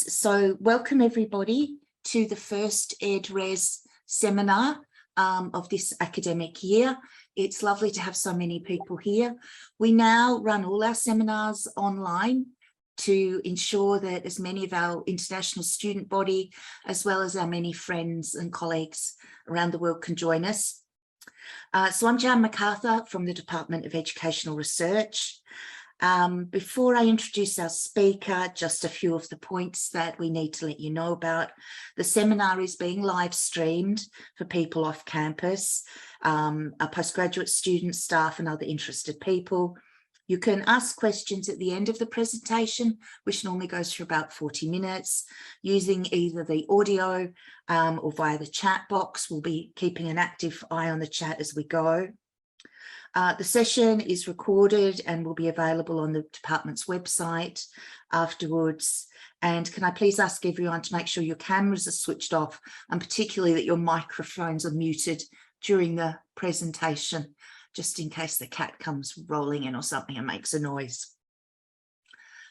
So welcome everybody to the first EdRes seminar of this academic year. It's lovely to have so many people here. We now run all our seminars online to ensure that as many of our international student body, as well as our many friends and colleagues around the world can join us. So I'm Jan MacArthur from the Department of Educational Research. Before I introduce our speaker, just a few of the points that we need to let you know about. The seminar is being live streamed for people off campus, our postgraduate students, staff and other interested people. You can ask questions at the end of the presentation, which normally goes for about 40 minutes, using either the audio or via the chat box. We'll be keeping an active eye on the chat as we go. The session is recorded and will be available on the department's website afterwards. And can I please ask everyone to make sure your cameras are switched off, and particularly that your microphones are muted during the presentation, just in case the cat comes rolling in or something and makes a noise.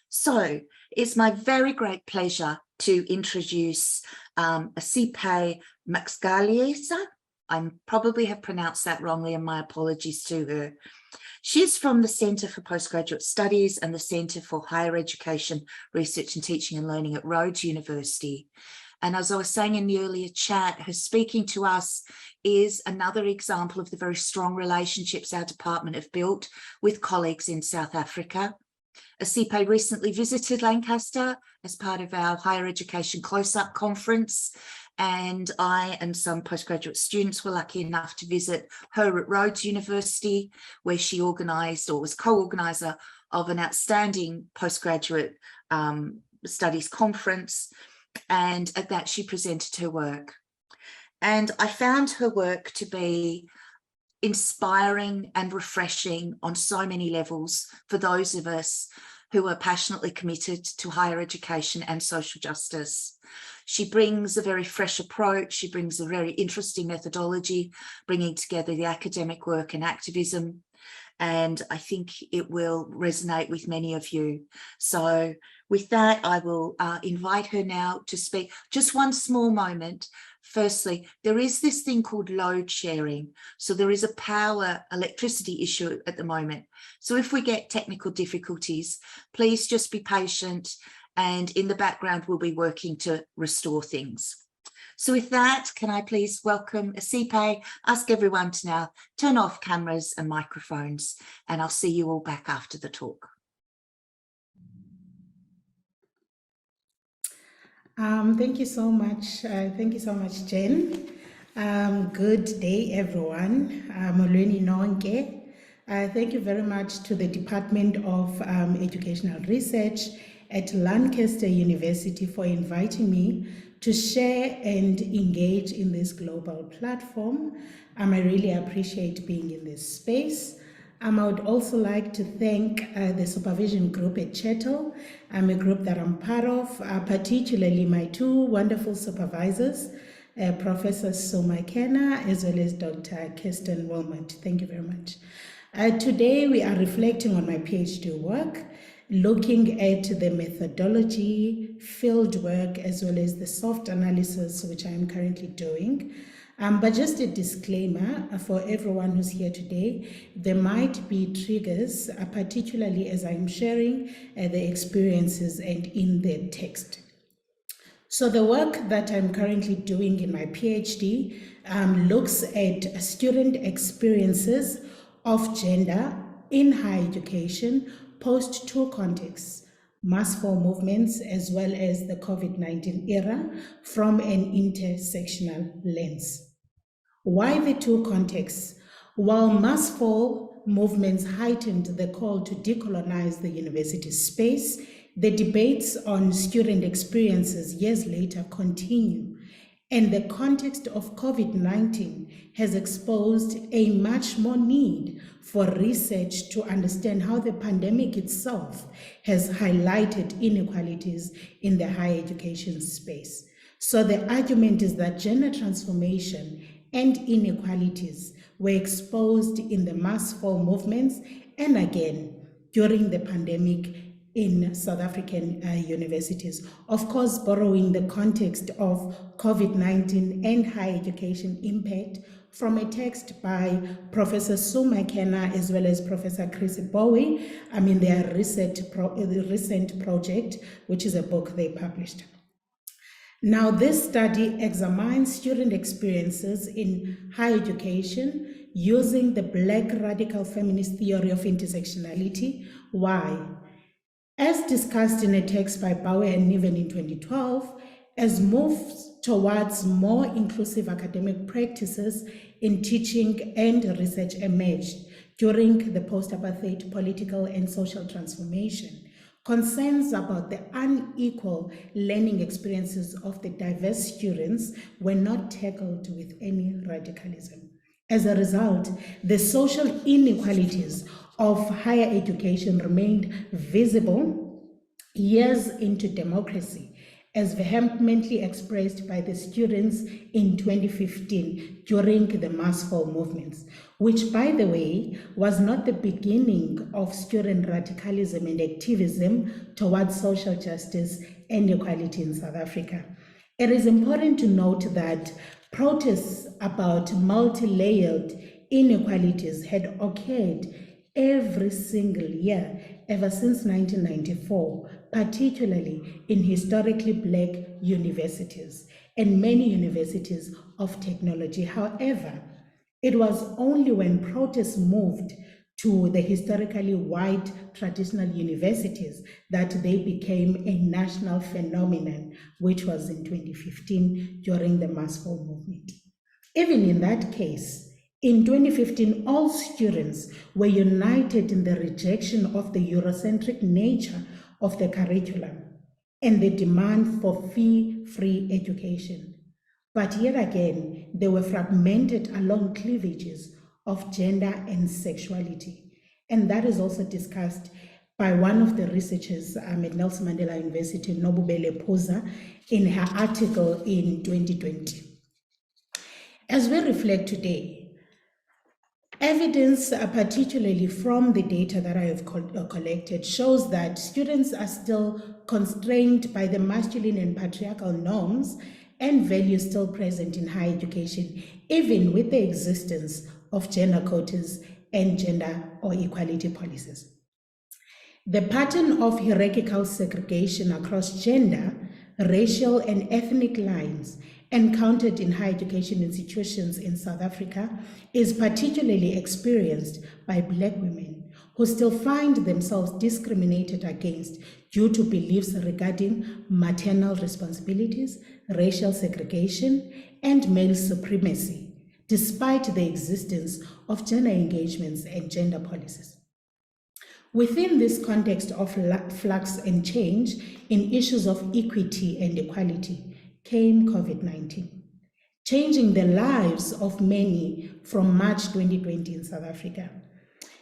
So it's my very great pleasure to introduce Asiphe Mxalisa. I probably have pronounced that wrongly, and my apologies to her. She's from the Centre for Postgraduate Studies and the Centre for Higher Education, Research and Teaching and Learning at Rhodes University. And as I was saying in the earlier chat, her speaking to us is another example of the very strong relationships our department have built with colleagues in South Africa. Asiphe recently visited Lancaster as part of our Higher Education Close-Up Conference, and I and some postgraduate students were lucky enough to visit her at Rhodes University, where she organised or was co-organiser of an outstanding postgraduate studies conference, and at that she presented her work. And I found her work to be inspiring and refreshing on so many levels for those of us who are passionately committed to higher education and social justice. She brings a very fresh approach. She brings a very interesting methodology, bringing together the academic work and activism. And I think it will resonate with many of you. So with that, I will invite her now to speak. Just one small moment. Firstly, there is this thing called load sharing. So there is a power electricity issue at the moment. So if we get technical difficulties, please just be patient. And in the background, we'll be working to restore things. So with that, can I please welcome Asiphe, ask everyone to now turn off cameras and microphones, and I'll see you all back after the talk. Thank you so much. Thank you so much, Jen. Good day, everyone. Molweni nonke. Thank you very much to the Department of Educational Research at Lancaster University for inviting me to share and engage in this global platform. I really appreciate being in this space. I would also like to thank the supervision group at CHERTL. I'm a group that I'm part of, particularly my two wonderful supervisors, Professor Soma Kena as well as Dr. Kirsten Wilmot. Thank you very much. Today we are reflecting on my PhD work, looking at the methodology, field work, as well as the soft analysis, which I am currently doing. But just a disclaimer for everyone who's here today, there might be triggers, particularly as I'm sharing the experiences and in the text. So the work that I'm currently doing in my PhD looks at student experiences of gender in higher education post two contexts, mass fall movements as well as the COVID-19 era from an intersectional lens. Why the two contexts? While mass fall movements heightened the call to decolonize the university space, the debates on student experiences years later continue. And the context of COVID-19 has exposed a much more need for research to understand how the pandemic itself has highlighted inequalities in the higher education space. So the argument is that gender transformation and inequalities were exposed in the mass fall movements and again during the pandemic in South African universities. Of course, borrowing the context of COVID-19 and higher education impact from a text by Professor Sue McKenna as well as Professor Chris Bowie, their recent project, which is a book they published. Now, this study examines student experiences in higher education using the Black radical feminist theory of intersectionality. Why? As discussed in a text by Bowie and Niven in 2012, as moves towards more inclusive academic practices in teaching and research emerged during the post-apartheid political and social transformation, concerns about the unequal learning experiences of the diverse students were not tackled with any radicalism. As a result, the social inequalities of higher education remained visible years into democracy, as vehemently expressed by the students in 2015 during the mass fall movements, which, by the way, was not the beginning of student radicalism and activism towards social justice and equality in South Africa. It is important to note that protests about multi-layered inequalities had occurred every single year ever since 1994, particularly in historically Black universities and many universities of technology. However, it was only when protests moved to the historically white traditional universities that they became a national phenomenon, which was in 2015 during the mass fall movement. Even in that case, in 2015, all students were united in the rejection of the Eurocentric nature of the curriculum and the demand for fee-free education. But yet again, they were fragmented along cleavages of gender and sexuality. And that is also discussed by one of the researchers at Nelson Mandela University, Nobubele Phuza, in her article in 2020. As we reflect today, evidence, particularly from the data that I have collected, shows that students are still constrained by the masculine and patriarchal norms and values still present in higher education, even with the existence of gender quotas and gender or equality policies. The pattern of hierarchical segregation across gender, racial, and ethnic lines encountered in higher education institutions in South Africa is particularly experienced by Black women who still find themselves discriminated against due to beliefs regarding maternal responsibilities, racial segregation, and male supremacy, despite the existence of gender engagements and gender policies. Within this context of flux and change in issues of equity and equality came COVID-19, changing the lives of many from March 2020 in South Africa.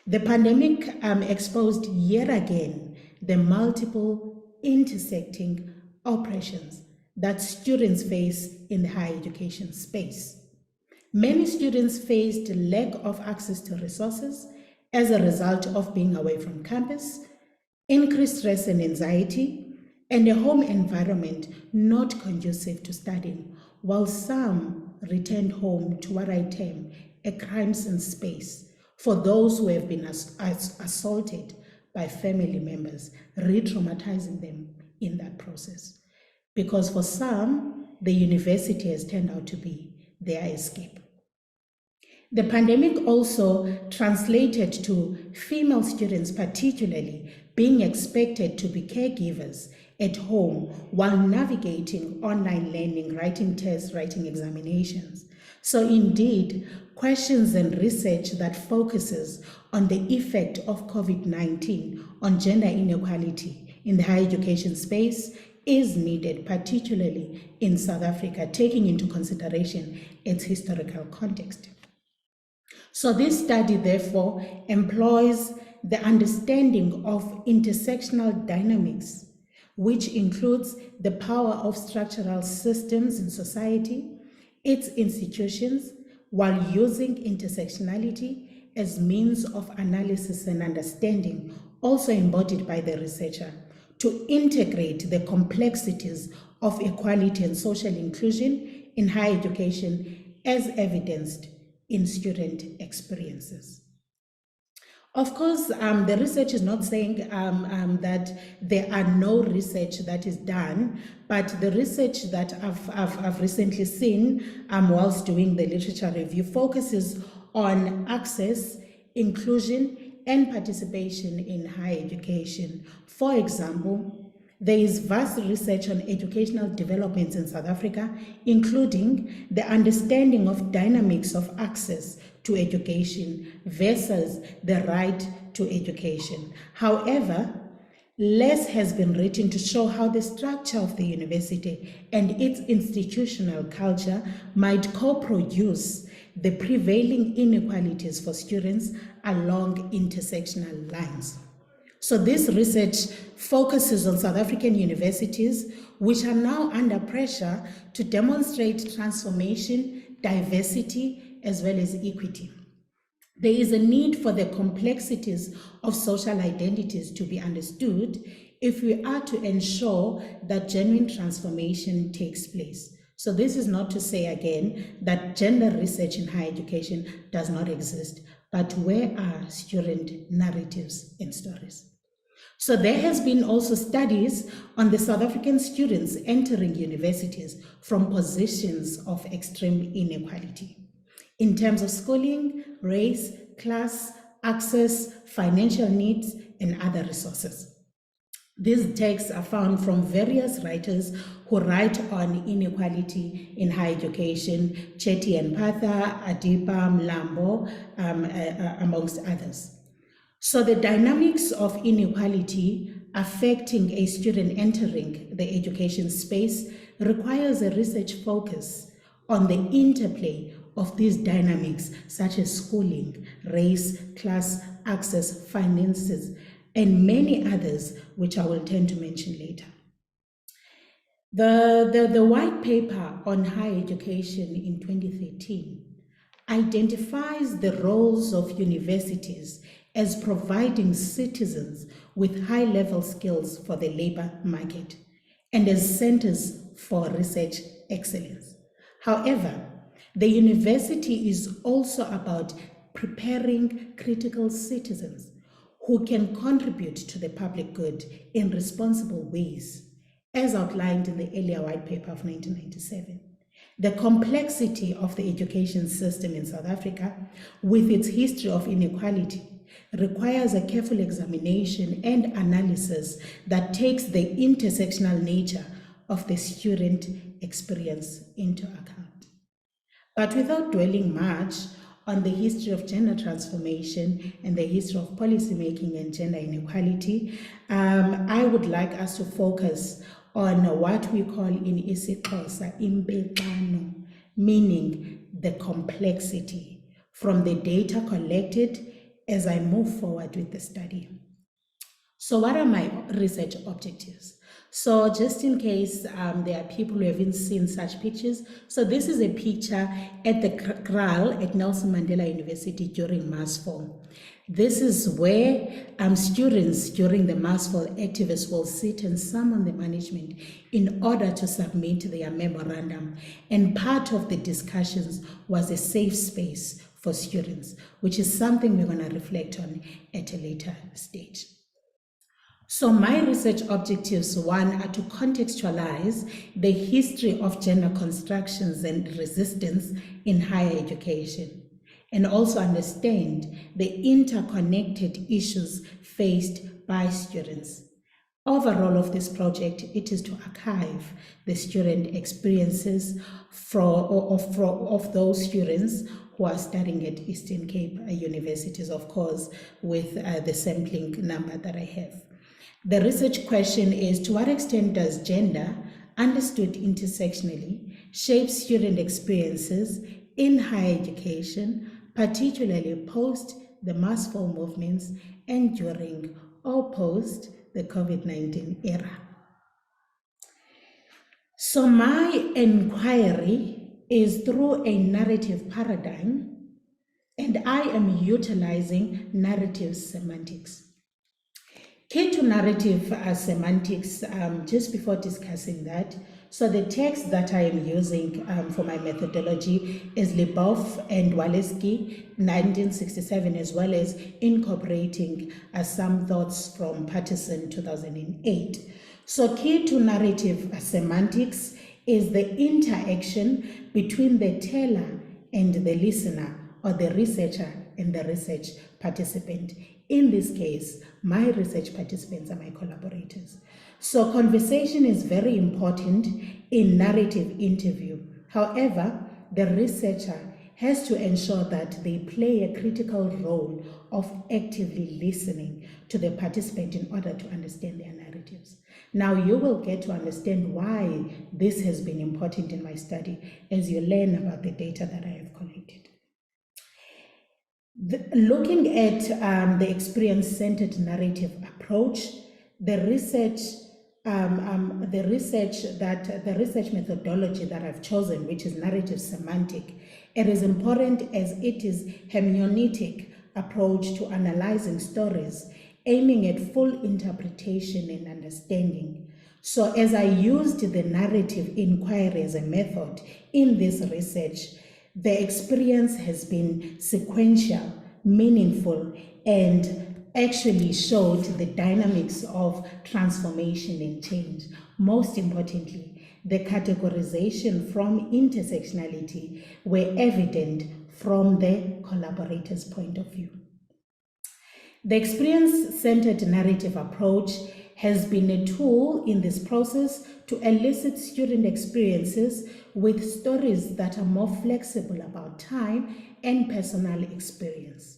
The pandemic exposed yet again the multiple intersecting oppressions that students face in the higher education space. Many students faced lack of access to resources as a result of being away from campus, increased stress and anxiety, and a home environment not conducive to studying, while some returned home to what I term a crime-scene space for those who have been assaulted by family members, re-traumatizing them in that process. Because for some, the university has turned out to be their escape. The pandemic also translated to female students particularly being expected to be caregivers at home while navigating online learning, writing tests, writing examinations. So indeed, questions and research that focuses on the effect of COVID-19 on gender inequality in the higher education space is needed, particularly in South Africa, taking into consideration its historical context. So this study, therefore, employs the understanding of intersectional dynamics, which includes the power of structural systems in society, its institutions, while using intersectionality as means of analysis and understanding also embodied by the researcher, to integrate the complexities of equality and social inclusion in higher education as evidenced in student experiences. Of course, the research is not saying that there are no research that is done, but the research that I've recently seen whilst doing the literature review focuses on access, inclusion, and participation in higher education. For example, there is vast research on educational developments in South Africa, including the understanding of dynamics of access to education versus the right to education. However, less has been written to show how the structure of the university and its institutional culture might co-produce the prevailing inequalities for students along intersectional lines. So this research focuses on South African universities, which are now under pressure to demonstrate transformation, diversity, as well as equity. There is a need for the complexities of social identities to be understood if we are to ensure that genuine transformation takes place. So this is not to say again that gender research in higher education does not exist, but where are student narratives and stories? So there has been also studies on the South African students entering universities from positions of extreme inequality in terms of schooling, race, class, access, financial needs, and other resources. These texts are found from various writers who write on inequality in higher education, Chetty and Patha, Adipa, Mlambo, amongst others. So the dynamics of inequality affecting a student entering the education space requires a research focus on the interplay of these dynamics, such as schooling, race, class, access, finances, and many others, which I will tend to mention later. The white paper on higher education in 2013 identifies the roles of universities as providing citizens with high-level skills for the labor market and as centers for research excellence. However, the university is also about preparing critical citizens who can contribute to the public good in responsible ways, as outlined in the earlier white paper of 1997. The complexity of the education system in South Africa, with its history of inequality, requires a careful examination and analysis that takes the intersectional nature of the student experience into account. But without dwelling much on the history of gender transformation and the history of policymaking and gender inequality, I would like us to focus on what we call in isiXhosa impexano, meaning the complexity from the data collected as I move forward with the study. So what are my research objectives? So just in case there are people who haven't seen such pictures, so this is a picture at the CHERTL at Nelson Mandela University during Mass Fall. This is where students during the Mass Fall activists will sit and summon the management in order to submit their memorandum. And part of the discussions was a safe space for students, which is something we're going to reflect on at a later stage. So my research objectives, one, are to contextualize the history of gender constructions and resistance in higher education, and also understand the interconnected issues faced by students. Overall of this project, it is to archive the student experiences of those students who are studying at Eastern Cape universities, of course, with the sampling number that I have. The research question is, to what extent does gender, understood intersectionally, shape student experiences in higher education, particularly post the Mass Fall movements and during or post the COVID-19 era? So my inquiry is through a narrative paradigm, and I am utilizing narrative semantics. Key to narrative semantics, just before discussing that, so the text that I am using for my methodology is Leboff and Walewski, 1967, as well as incorporating some thoughts from Patterson, 2008. So key to narrative semantics is the interaction between the teller and the listener, or the researcher and the research participant. In this case, my research participants are my collaborators. So conversation is very important in narrative interview. However, the researcher has to ensure that they play a critical role of actively listening to the participant in order to understand their narratives. Now you will get to understand why this has been important in my study as you learn about the data that I have collected. Looking at the experience-centered narrative approach, the research methodology that I've chosen, which is narrative semantic, it is important as it is hermeneutic approach to analyzing stories, aiming at full interpretation and understanding. So as I used the narrative inquiry as a method in this research, the experience has been sequential, meaningful, and actually showed the dynamics of transformation and change. Most importantly, the categorization from intersectionality were evident from the collaborators' point of view. The experience-centered narrative approach has been a tool in this process to elicit student experiences with stories that are more flexible about time and personal experience.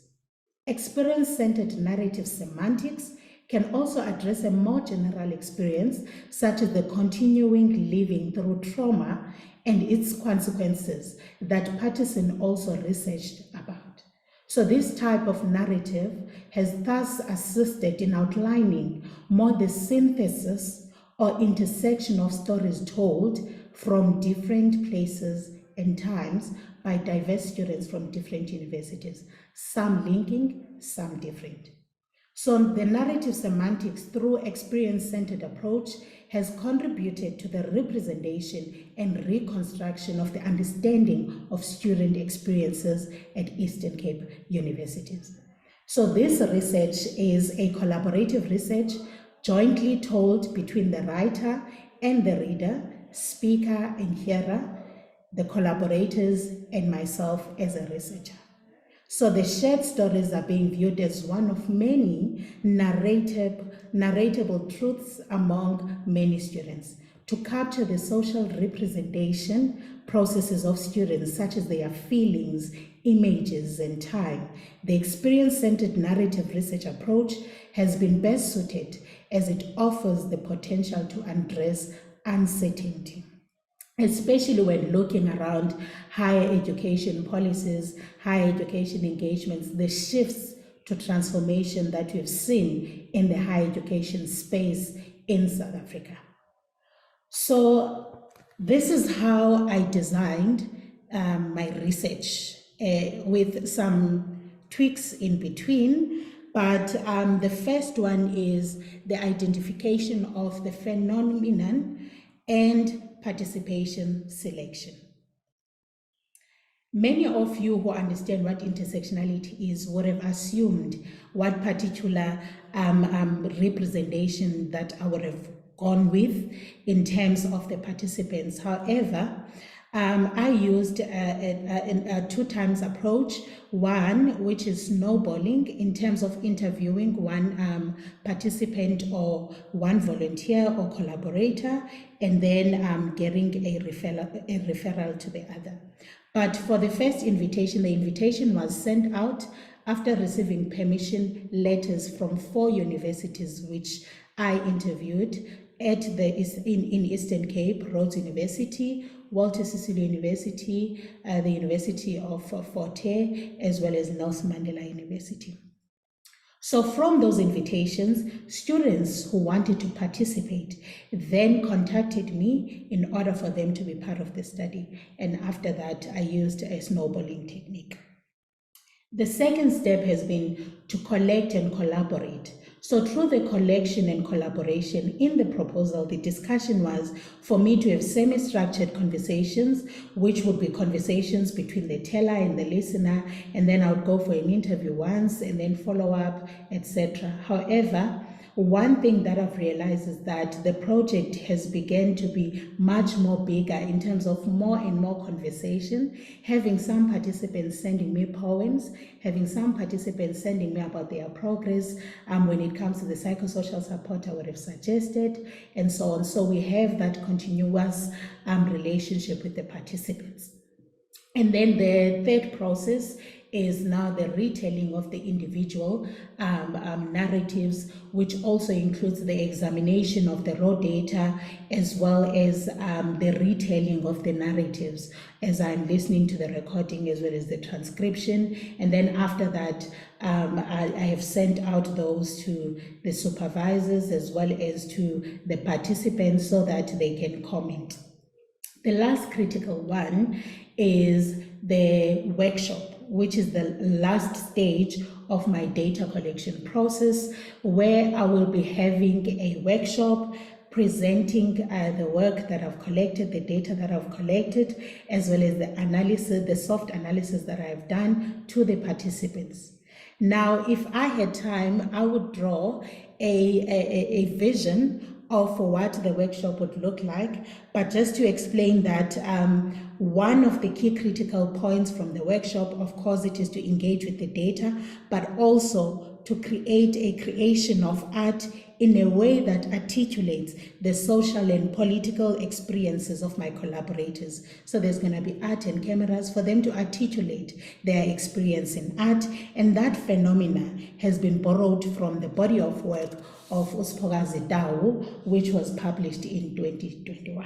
Experience-centered narrative semantics can also address a more general experience, such as the continuing living through trauma and its consequences that Patterson also researched about. So this type of narrative has thus assisted in outlining more the synthesis or intersection of stories told from different places and times by diverse students from different universities, some linking, some different. So the narrative semantics through experience-centered approach has contributed to the representation and reconstruction of the understanding of student experiences at Eastern Cape universities. So this research is a collaborative research jointly told between the writer and the reader, speaker and hearer, the collaborators, and myself as a researcher. So the shared stories are being viewed as one of many narratable truths among many students to capture the social representation processes of students, such as their feelings, images, and time. The experience-centered narrative research approach has been best suited as it offers the potential to address uncertainty, especially when looking around higher education policies, higher education engagements, the shifts to transformation that we've seen in the higher education space in South Africa. So this is how I designed my research with some tweaks in between. But the first one is the identification of the phenomenon and participation selection. Many of you who understand what intersectionality is would have assumed what particular representation that I would have gone with in terms of the participants. However, I used a two times approach, one which is snowballing in terms of interviewing one participant or one volunteer or collaborator, and then getting a referral to the other. But for the first invitation, the invitation was sent out after receiving permission letters from 4 universities which I interviewed at in Eastern Cape: Rhodes University, Walter Sisulu University, the University of Fort Hare, as well as Nelson Mandela University. So from those invitations, students who wanted to participate then contacted me in order for them to be part of the study. And after that, I used a snowballing technique. The second step has been to collect and collaborate So through the collection and collaboration in the proposal, the discussion was for me to have semi-structured conversations, which would be conversations between the teller and the listener, and then I would go for an interview once and then follow up, etc. However, one thing that I've realized is that the project has begun to be much more bigger in terms of more and more conversation, having some participants sending me poems, having some participants sending me about their progress when it comes to the psychosocial support I would have suggested, and so on. So we have that continuous relationship with the participants. And then the third process is now the retelling of the individual narratives, which also includes the examination of the raw data as well as the retelling of the narratives as I'm listening to the recording as well as the transcription. And then after that, I have sent out those to the supervisors as well as to the participants so that they can comment. The last critical one is the workshop, which is the last stage of my data collection process, where I will be having a workshop presenting the work that I've collected, the data that I've collected, as well as the analysis, the soft analysis that I've done to the participants. Now, if I had time, I would draw a vision of what the workshop would look like, but just to explain that one of the key critical points from the workshop, of course, it is to engage with the data, but also to create a creation of art in a way that articulates the social and political experiences of my collaborators. So there's going to be art and cameras for them to articulate their experience in art, and that phenomena has been borrowed from the body of work of Uspokazi Dau, which was published in 2021.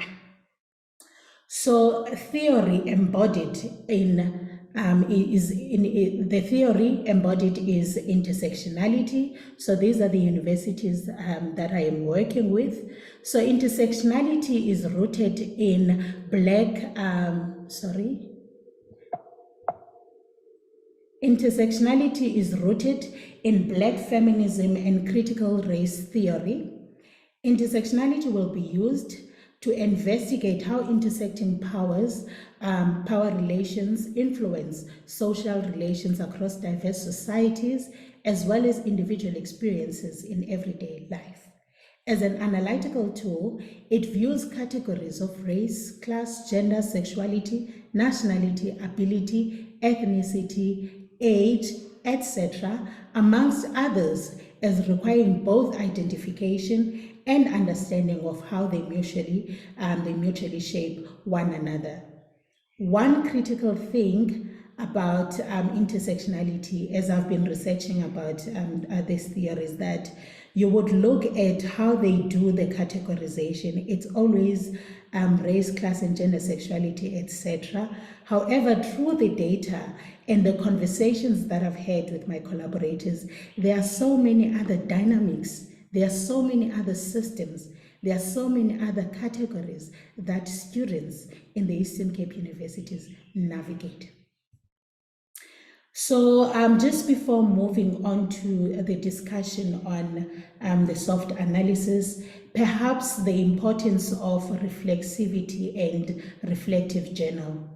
So theory embodied the theory embodied is intersectionality. So these are the universities that I am working with. So intersectionality is rooted in Intersectionality is rooted in Black feminism and critical race theory. Intersectionality will be used to investigate how intersecting powers, power relations influence social relations across diverse societies, as well as individual experiences in everyday life. As an analytical tool, it views categories of race, class, gender, sexuality, nationality, ability, ethnicity, age, etc., amongst others, as requiring both identification and understanding of how they mutually shape one another. One critical thing about intersectionality, as I've been researching about this theory, is that you would look at how they do the categorization. It's always race, class, and gender, sexuality, etc. However, through the data and the conversations that I've had with my collaborators, there are so many other dynamics, there are so many other systems, there are so many other categories that students in the Eastern Cape universities navigate. So just before moving on to the discussion on the soft analysis, perhaps the importance of reflexivity and reflective journal.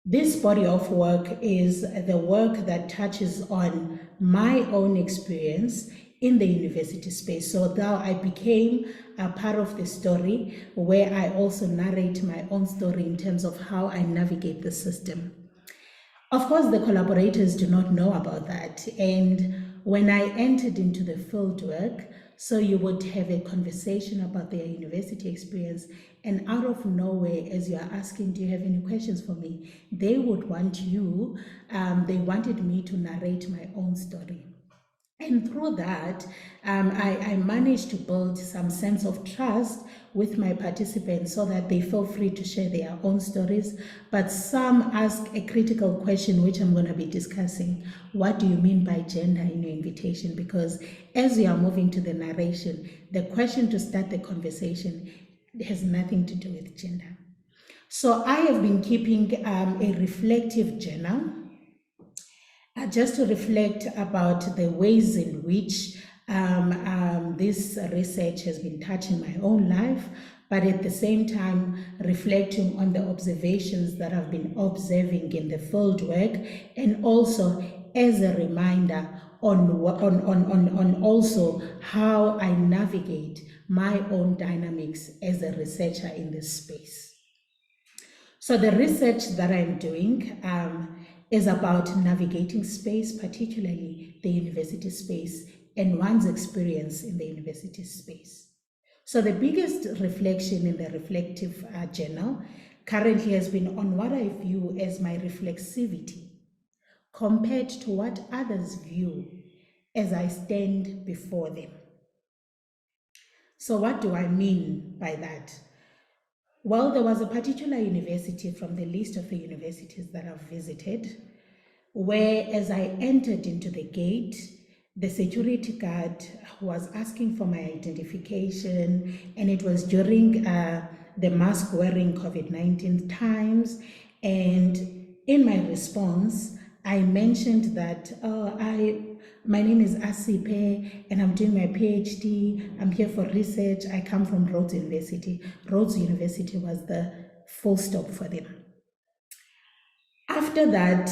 This body of work is the work that touches on my own experience in the university space. So now I became a part of the story where I also narrate my own story in terms of how I navigate the system. Of course, the collaborators do not know about that. And when I entered into the field work, so you would have a conversation about their university experience, and out of nowhere, as you are asking, do you have any questions for me? They would want they wanted me to narrate my own story. And through that, I managed to build some sense of trust with my participants so that they feel free to share their own stories. But some ask a critical question, which I'm going to be discussing. What do you mean by gender in your invitation? Because as we are moving to the narration, the question to start the conversation has nothing to do with gender. So I have been keeping a reflective journal just to reflect about the ways in which This research has been touching my own life, but at the same time reflecting on the observations that I've been observing in the field work, and also as a reminder on also how I navigate my own dynamics as a researcher in this space. So the research that I'm doing is about navigating space, particularly the university space, and one's experience in the university space. So the biggest reflection in the reflective journal currently has been on what I view as my reflexivity compared to what others view as I stand before them. So what do I mean by that? Well, there was a particular university from the list of the universities that I've visited, where as I entered into the gate, the security guard was asking for my identification, and it was during the mask wearing COVID-19 times. And in my response, I mentioned that my name is Asiphe and I'm doing my PhD. I'm here for research. I come from Rhodes University. Rhodes University was the full stop for them. After that,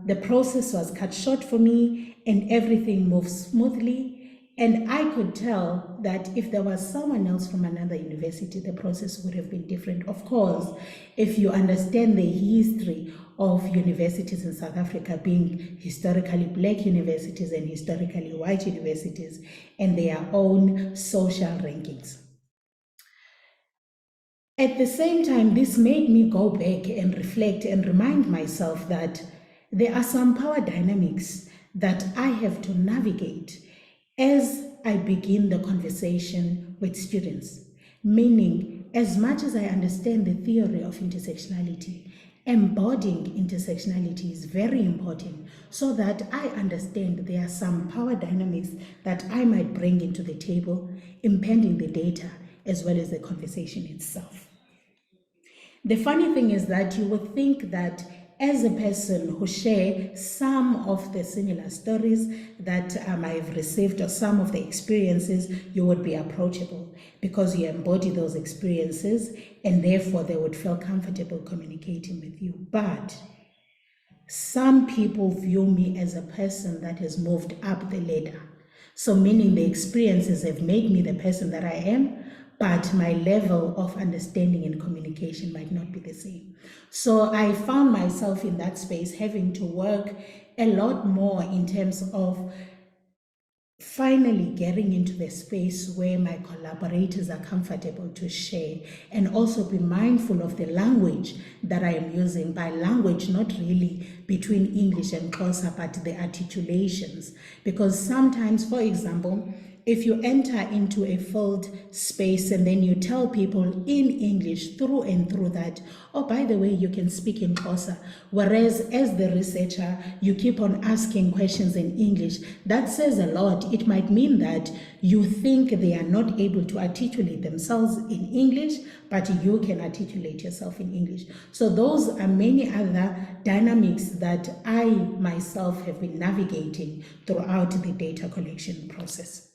the process was cut short for me and everything moved smoothly. And I could tell that if there was someone else from another university, the process would have been different. Of course, if you understand the history of universities in South Africa being historically Black universities and historically white universities and their own social rankings. At the same time, this made me go back and reflect and remind myself that there are some power dynamics that I have to navigate as I begin the conversation with students. Meaning, as much as I understand the theory of intersectionality, embodying intersectionality is very important so that I understand there are some power dynamics that I might bring into the table, impending the data as well as the conversation itself. The funny thing is that you would think that as a person who share some of the similar stories that I've received or some of the experiences, you would be approachable because you embody those experiences and therefore they would feel comfortable communicating with you. But some people view me as a person that has moved up the ladder. So meaning the experiences have made me the person that I am, but my level of understanding and communication might not be the same. So I found myself in that space having to work a lot more in terms of finally getting into the space where my collaborators are comfortable to share, and also be mindful of the language that I am using. By language, not really between English and Xhosa, but the articulations. Because sometimes, for example, if you enter into a field space and then you tell people in English through and through that, oh, by the way, you can speak in Xhosa, whereas as the researcher, you keep on asking questions in English, that says a lot. It might mean that you think they are not able to articulate themselves in English, but you can articulate yourself in English. So those are many other dynamics that I myself have been navigating throughout the data collection process.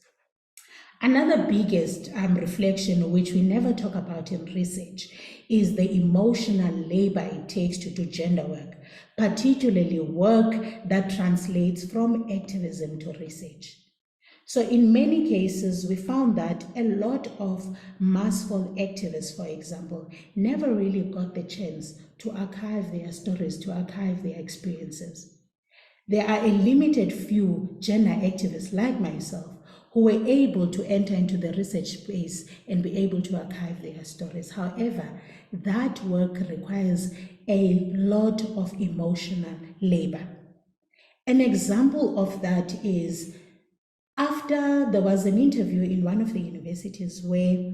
Another biggest reflection, which we never talk about in research, is the emotional labor it takes to do gender work, particularly work that translates from activism to research. So in many cases, we found that a lot of massful activists, for example, never really got the chance to archive their stories, to archive their experiences. There are a limited few gender activists like myself who were able to enter into the research space and be able to archive their stories. However, that work requires a lot of emotional labor. An example of that is after there was an interview in one of the universities where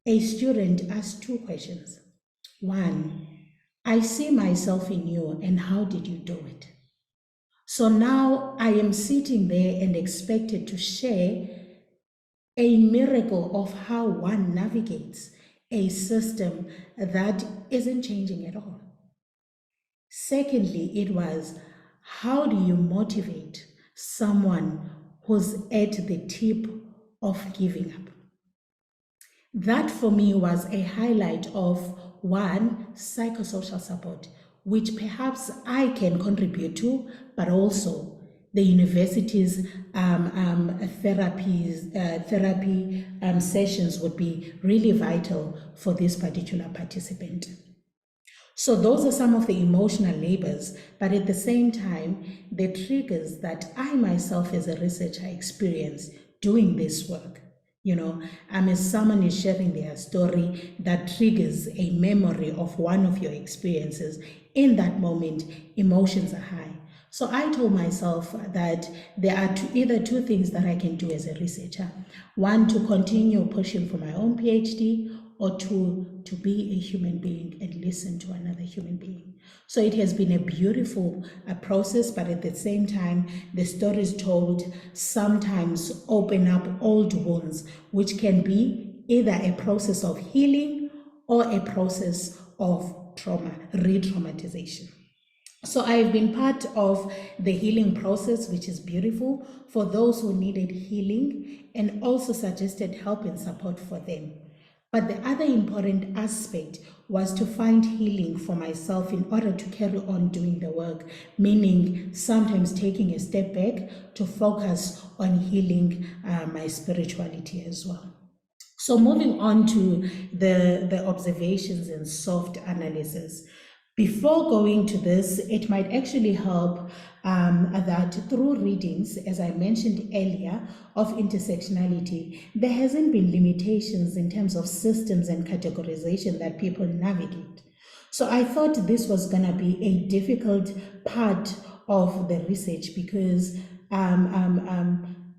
a student asked two questions. One, I see myself in you, and how did you do it? So now I am sitting there and expected to share a miracle of how one navigates a system that isn't changing at all. Secondly, it was, how do you motivate someone who's at the tip of giving up. That for me was a highlight of one, psychosocial support, which perhaps I can contribute to, but also the university's therapy sessions would be really vital for this particular participant. So those are some of the emotional labors, but at the same time, the triggers that I myself as a researcher experience doing this work. As someone is sharing their story that triggers a memory of one of your experiences, in that moment, emotions are high. So I told myself that there are either two things that I can do as a researcher. One, to continue pushing for my own PhD, or two, to be a human being and listen to another human being. So it has been a beautiful process, but at the same time, the stories told sometimes open up old wounds, which can be either a process of healing or a process of trauma, re-traumatization. So I've been part of the healing process, which is beautiful for those who needed healing, and also suggested help and support for them. But the other important aspect was to find healing for myself in order to carry on doing the work, meaning sometimes taking a step back to focus on healing my spirituality as well. So moving on to the observations and soft analysis. Before going to this, it might actually help that through readings, as I mentioned earlier, of intersectionality, there hasn't been limitations in terms of systems and categorization that people navigate. So I thought this was going to be a difficult part of the research because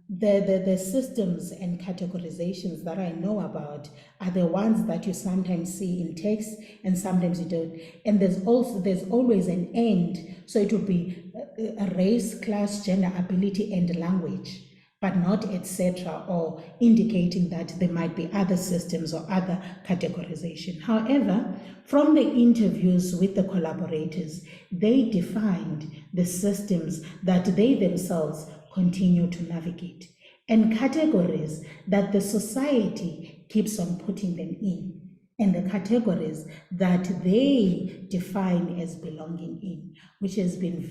the systems and categorizations that I know about are the ones that you sometimes see in text and sometimes you don't. And there's always an end. So it would be a race, class, gender, ability, and language, but not etc., or indicating that there might be other systems or other categorization. However, from the interviews with the collaborators, they defined the systems that they themselves continue to navigate and categories that the society keeps on putting them in, and the categories that they define as belonging in, which has been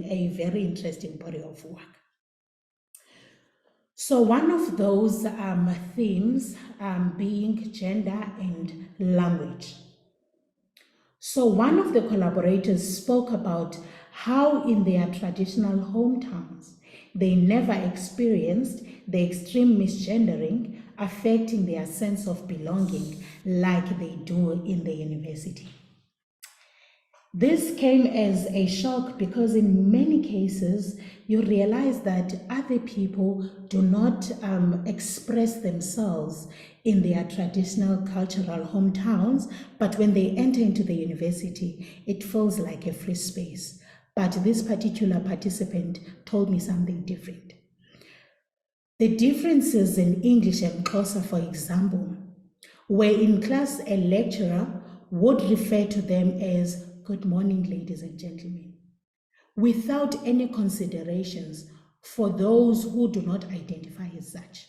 a very interesting body of work. So one of those themes being gender and language. So one of the collaborators spoke about how in their traditional hometowns, they never experienced the extreme misgendering affecting their sense of belonging like they do in the university. This came as a shock because in many cases, you realize that other people do not express themselves in their traditional cultural hometowns, but when they enter into the university, it feels like a free space. But this particular participant told me something different. The differences in English and Xhosa, for example, where in class a lecturer would refer to them as "Good morning, ladies and gentlemen," without any considerations for those who do not identify as such.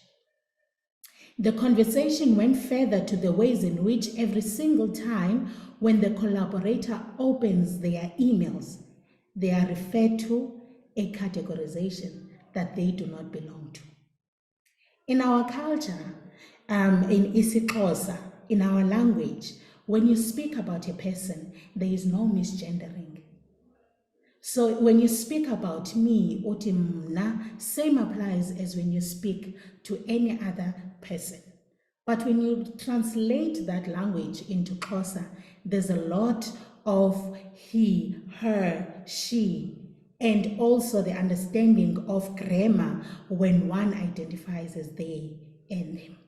The conversation went further to the ways in which every single time when the collaborator opens their emails, they are referred to a categorization that they do not belong to. In our culture, in isiXhosa, in our language, when you speak about a person, there is no misgendering. So when you speak about me, uthi mna, same applies as when you speak to any other person. But when you translate that language into Xhosa, there's a lot of he, her, she, and also the understanding of grammar when one identifies as they and them.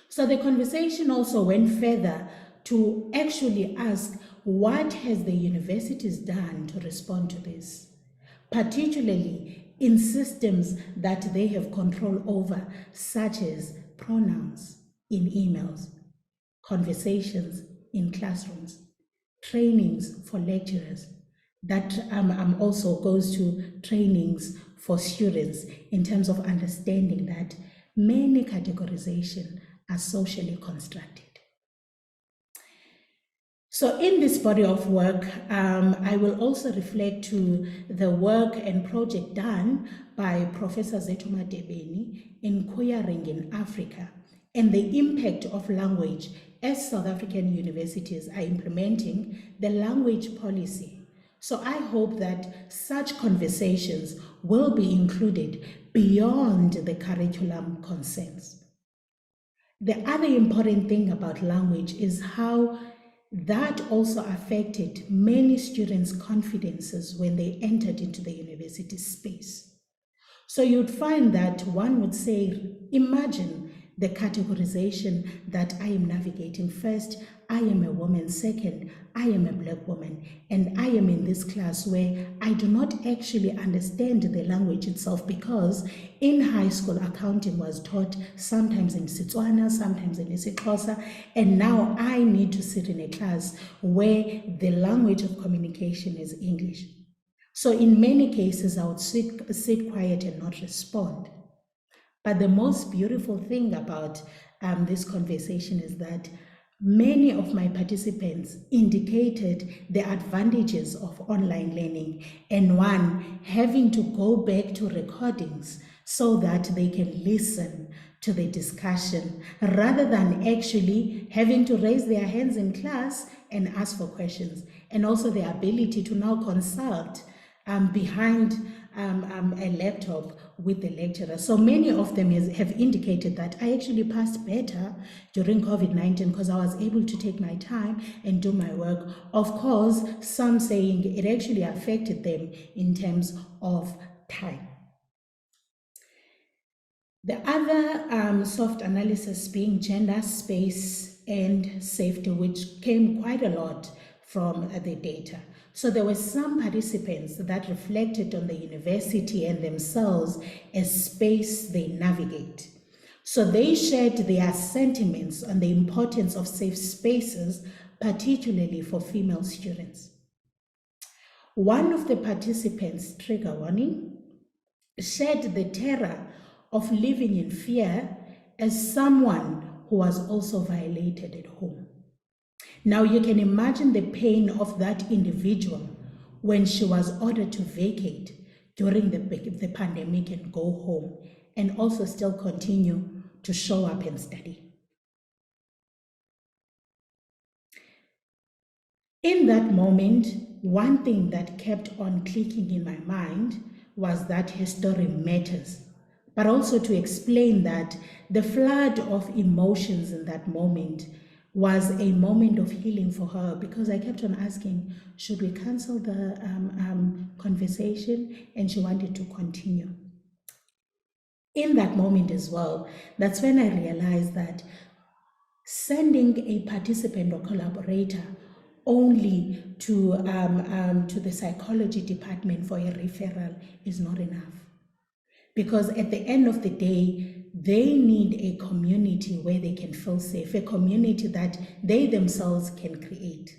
So the conversation also went further to actually ask, what has the universities done to respond to this, particularly in systems that they have control over, such as pronouns in emails, conversations in classrooms, trainings for lecturers, that also goes to trainings for students in terms of understanding that many categorization are socially constructed. So in this body of work, I will also reflect to the work and project done by Professor Zetuma Debeni in Queering in Africa and the impact of language as South African universities are implementing the language policy. So I hope that such conversations will be included beyond the curriculum concerns. The other important thing about language is how that also affected many students' confidences when they entered into the university space. So you'd find that one would say, imagine the categorization that I am navigating. First, I am a woman. Second, I am a Black woman. And I am in this class where I do not actually understand the language itself, because in high school, accounting was taught sometimes in Setswana, sometimes in isiXhosa, and now I need to sit in a class where the language of communication is English. So in many cases, I would sit quiet and not respond. But the most beautiful thing about this conversation is that many of my participants indicated the advantages of online learning, and one, having to go back to recordings so that they can listen to the discussion rather than actually having to raise their hands in class and ask for questions, and also the ability to now consult behind a laptop with the lecturer. So many of them have indicated that I actually passed better during COVID-19 because I was able to take my time and do my work. Of course, some saying it actually affected them in terms of time. The other soft analysis being gender, space, and safety, which came quite a lot from the data. So there were some participants that reflected on the university and themselves as space they navigate. So they shared their sentiments on the importance of safe spaces, particularly for female students. One of the participants, trigger warning, shared the terror of living in fear as someone who was also violated at home. Now you can imagine the pain of that individual when she was ordered to vacate during the pandemic and go home, and also still continue to show up and study. In that moment, one thing that kept on clicking in my mind was that her story matters, but also to explain that the flood of emotions in that moment was a moment of healing for her, because I kept on asking, should we cancel the conversation? And she wanted to continue. In that moment as well, that's when I realized that sending a participant or collaborator only to the psychology department for a referral is not enough. Because at the end of the day, they need a community where they can feel safe, a community that they themselves can create.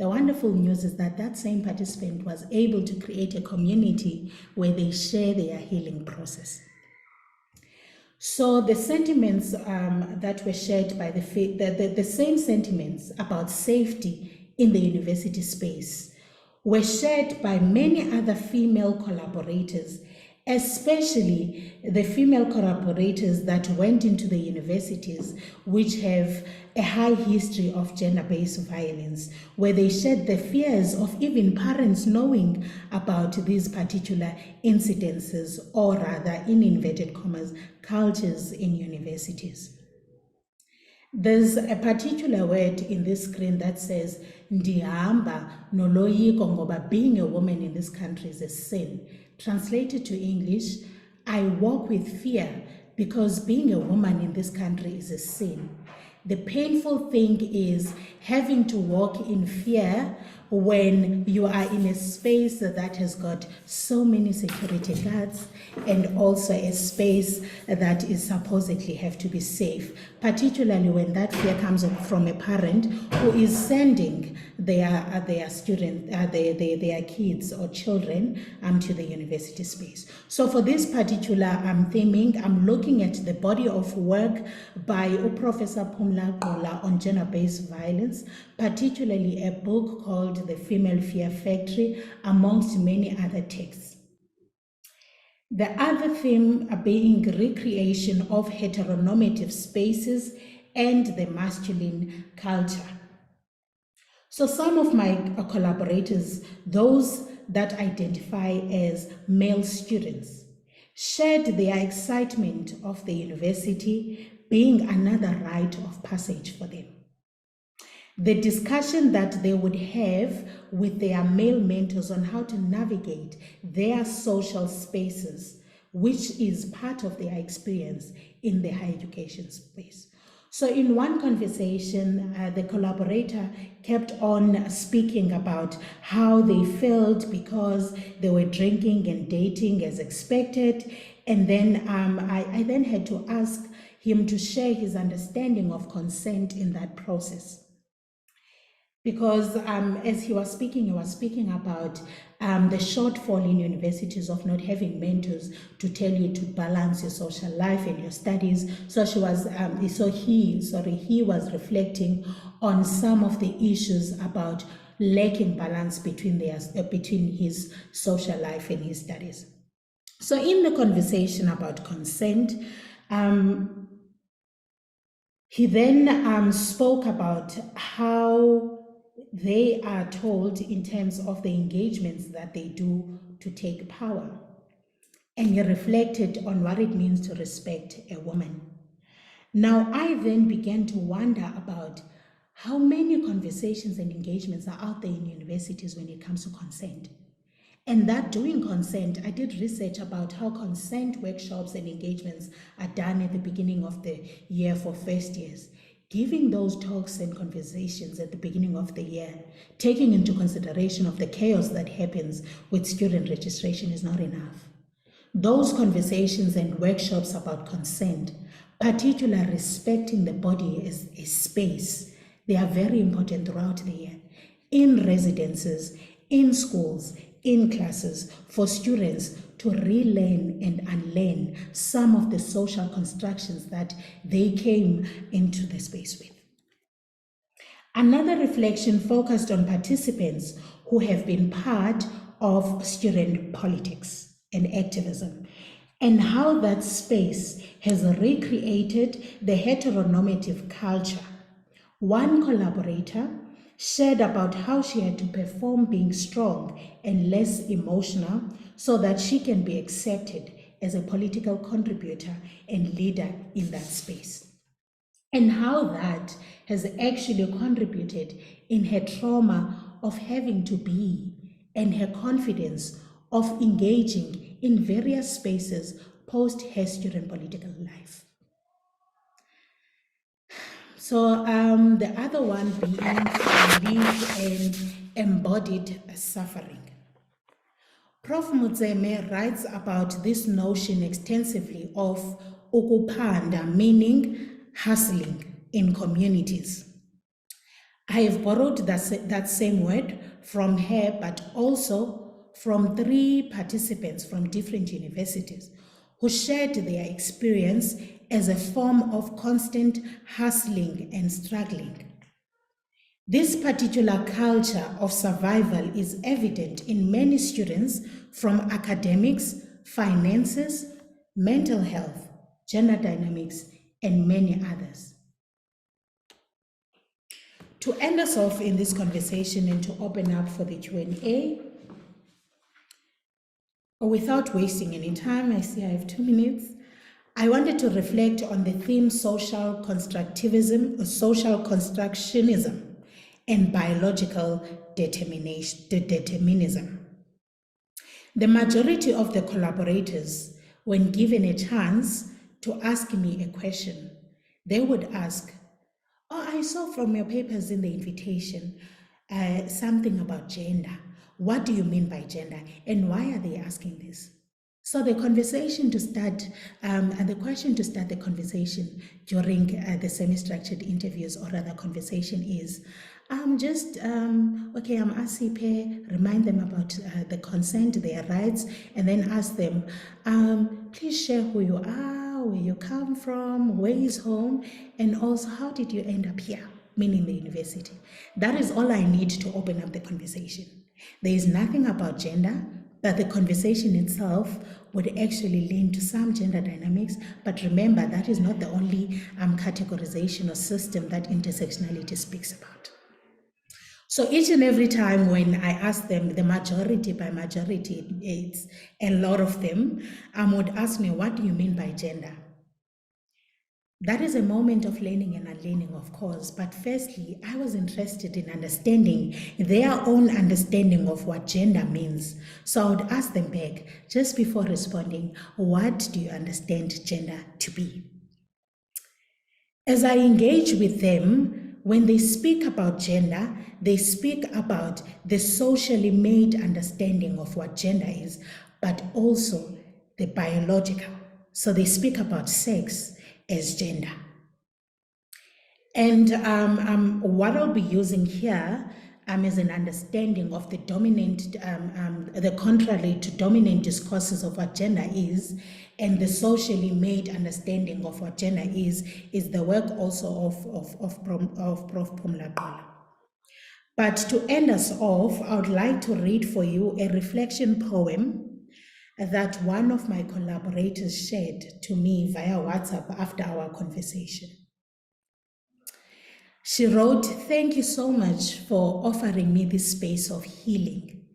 The wonderful news is that that same participant was able to create a community where they share their healing process. So the sentiments that were shared by the same sentiments about safety in the university space were shared by many other female collaborators, especially the female collaborators that went into the universities which have a high history of gender-based violence, where they shared the fears of even parents knowing about these particular incidences, or rather, in inverted commas, cultures in universities. There's a particular word in this screen that says, ndihamba noloyiko ngoba being a woman in this country is a sin. Translated to English, I walk with fear because being a woman in this country is a sin. The painful thing is having to walk in fear when you are in a space that has got so many security guards and also a space that is supposedly have to be safe, particularly when that fear comes from a parent who is sending their students, their kids or children to the university space. So for this particular theming, I'm looking at the body of work by Professor Phumla Gqola on gender-based violence, particularly a book called The Female Fear Factory, amongst many other texts. The other theme being recreation of heteronormative spaces and the masculine culture. So some of my collaborators, those that identify as male students, shared their excitement of the university being another rite of passage for them. The discussion that they would have with their male mentors on how to navigate their social spaces, which is part of their experience in the higher education space. So in one conversation, the collaborator kept on speaking about how they felt because they were drinking and dating as expected. And then I then had to ask him to share his understanding of consent in that process. Because as he was speaking about the shortfall in universities of not having mentors to tell you to balance your social life and your studies. So he was reflecting on some of the issues about lacking balance between his social life and his studies. So in the conversation about consent, he then spoke about how they are told in terms of the engagements that they do to take power. And he reflected on what it means to respect a woman. Now, I then began to wonder about how many conversations and engagements are out there in universities when it comes to consent. And that doing consent, I did research about how consent workshops and engagements are done at the beginning of the year for first years. Giving those talks and conversations at the beginning of the year, taking into consideration of the chaos that happens with student registration is not enough. Those conversations and workshops about consent, particularly respecting the body as a space, they are very important throughout the year. In residences, in schools, in classes, for students to relearn and unlearn some of the social constructions that they came into the space with. Another reflection focused on participants who have been part of student politics and activism, and how that space has recreated the heteronormative culture. One collaborator shared about how she had to perform being strong and less emotional so that she can be accepted as a political contributor and leader in that space. And how that has actually contributed in her trauma of having to be and her confidence of engaging in various spaces post her student political life. So the other one being lived and embodied suffering. Prof. Mutseme writes about this notion extensively of ukupanda, meaning hustling in communities. I have borrowed that same word from her, but also from 3 participants from different universities who shared their experience as a form of constant hustling and struggling. This particular culture of survival is evident in many students from academics, finances, mental health, gender dynamics, and many others. To end us off in this conversation and to open up for the Q&A, without wasting any time, I see I have 2 minutes, I wanted to reflect on the theme social constructivism, or social constructionism, and biological determinism. The majority of the collaborators, when given a chance to ask me a question, they would ask, "Oh, I saw from your papers in the invitation something about gender. What do you mean by gender? And why are they asking this? So the conversation to start, and the question to start the conversation during the semi-structured interviews, or rather conversation, is okay, I'm Asiphe, remind them about the consent, their rights, and then ask them, please share who you are, where you come from, where is home, and also how did you end up here, meaning the university. That is all I need to open up the conversation. There is nothing about gender, but the conversation itself would actually lean to some gender dynamics. But remember, that is not the only categorization or system that intersectionality speaks about. So each and every time when I ask them, the majority, by majority, it's a lot of them, would ask me, what do you mean by gender? That is a moment of learning and unlearning, of course, but firstly, I was interested in understanding their own understanding of what gender means. So I would ask them back, just before responding, what do you understand gender to be? As I engage with them, when they speak about gender, they speak about the socially made understanding of what gender is, but also the biological. So they speak about sex as gender. And what I'll be using here is an understanding of the dominant, the contrary to dominant discourses of what gender is, and the socially made understanding of what gender is the work also of Prof. Pumlaqala. But to end us off, I would like to read for you a reflection poem that one of my collaborators shared to me via WhatsApp after our conversation. She wrote, "Thank you so much for offering me this space of healing.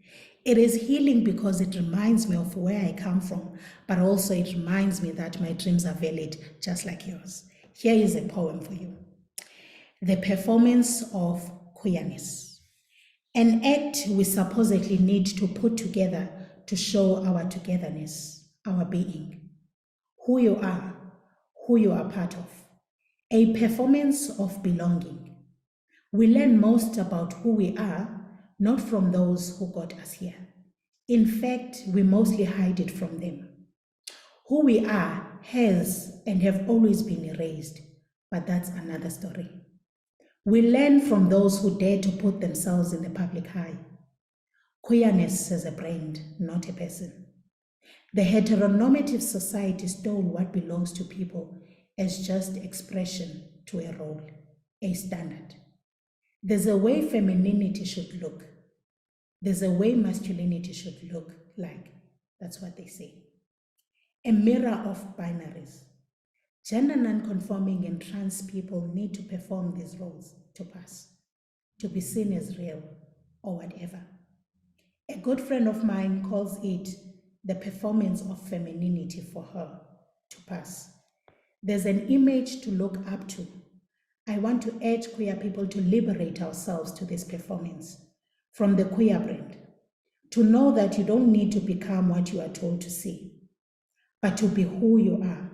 It is healing because it reminds me of where I come from, but also it reminds me that my dreams are valid, just like yours." Here is a poem for you. The performance of queerness. An act we supposedly need to put together to show our togetherness, our being, who you are part of. A performance of belonging. We learn most about who we are, not from those who got us here. In fact, we mostly hide it from them. Who we are has and have always been erased, but that's another story. We learn from those who dare to put themselves in the public eye. Queerness as a brand, not a person. The heteronormative society stole what belongs to people as just expression to a role, a standard. There's a way femininity should look. There's a way masculinity should look like. That's what they say. A mirror of binaries. Gender non-conforming and trans people need to perform these roles to pass, to be seen as real or whatever. A good friend of mine calls it the performance of femininity for her to pass. There's an image to look up to. I want to urge queer people to liberate ourselves to this performance from the queer brand, to know that you don't need to become what you are told to see, but to be who you are.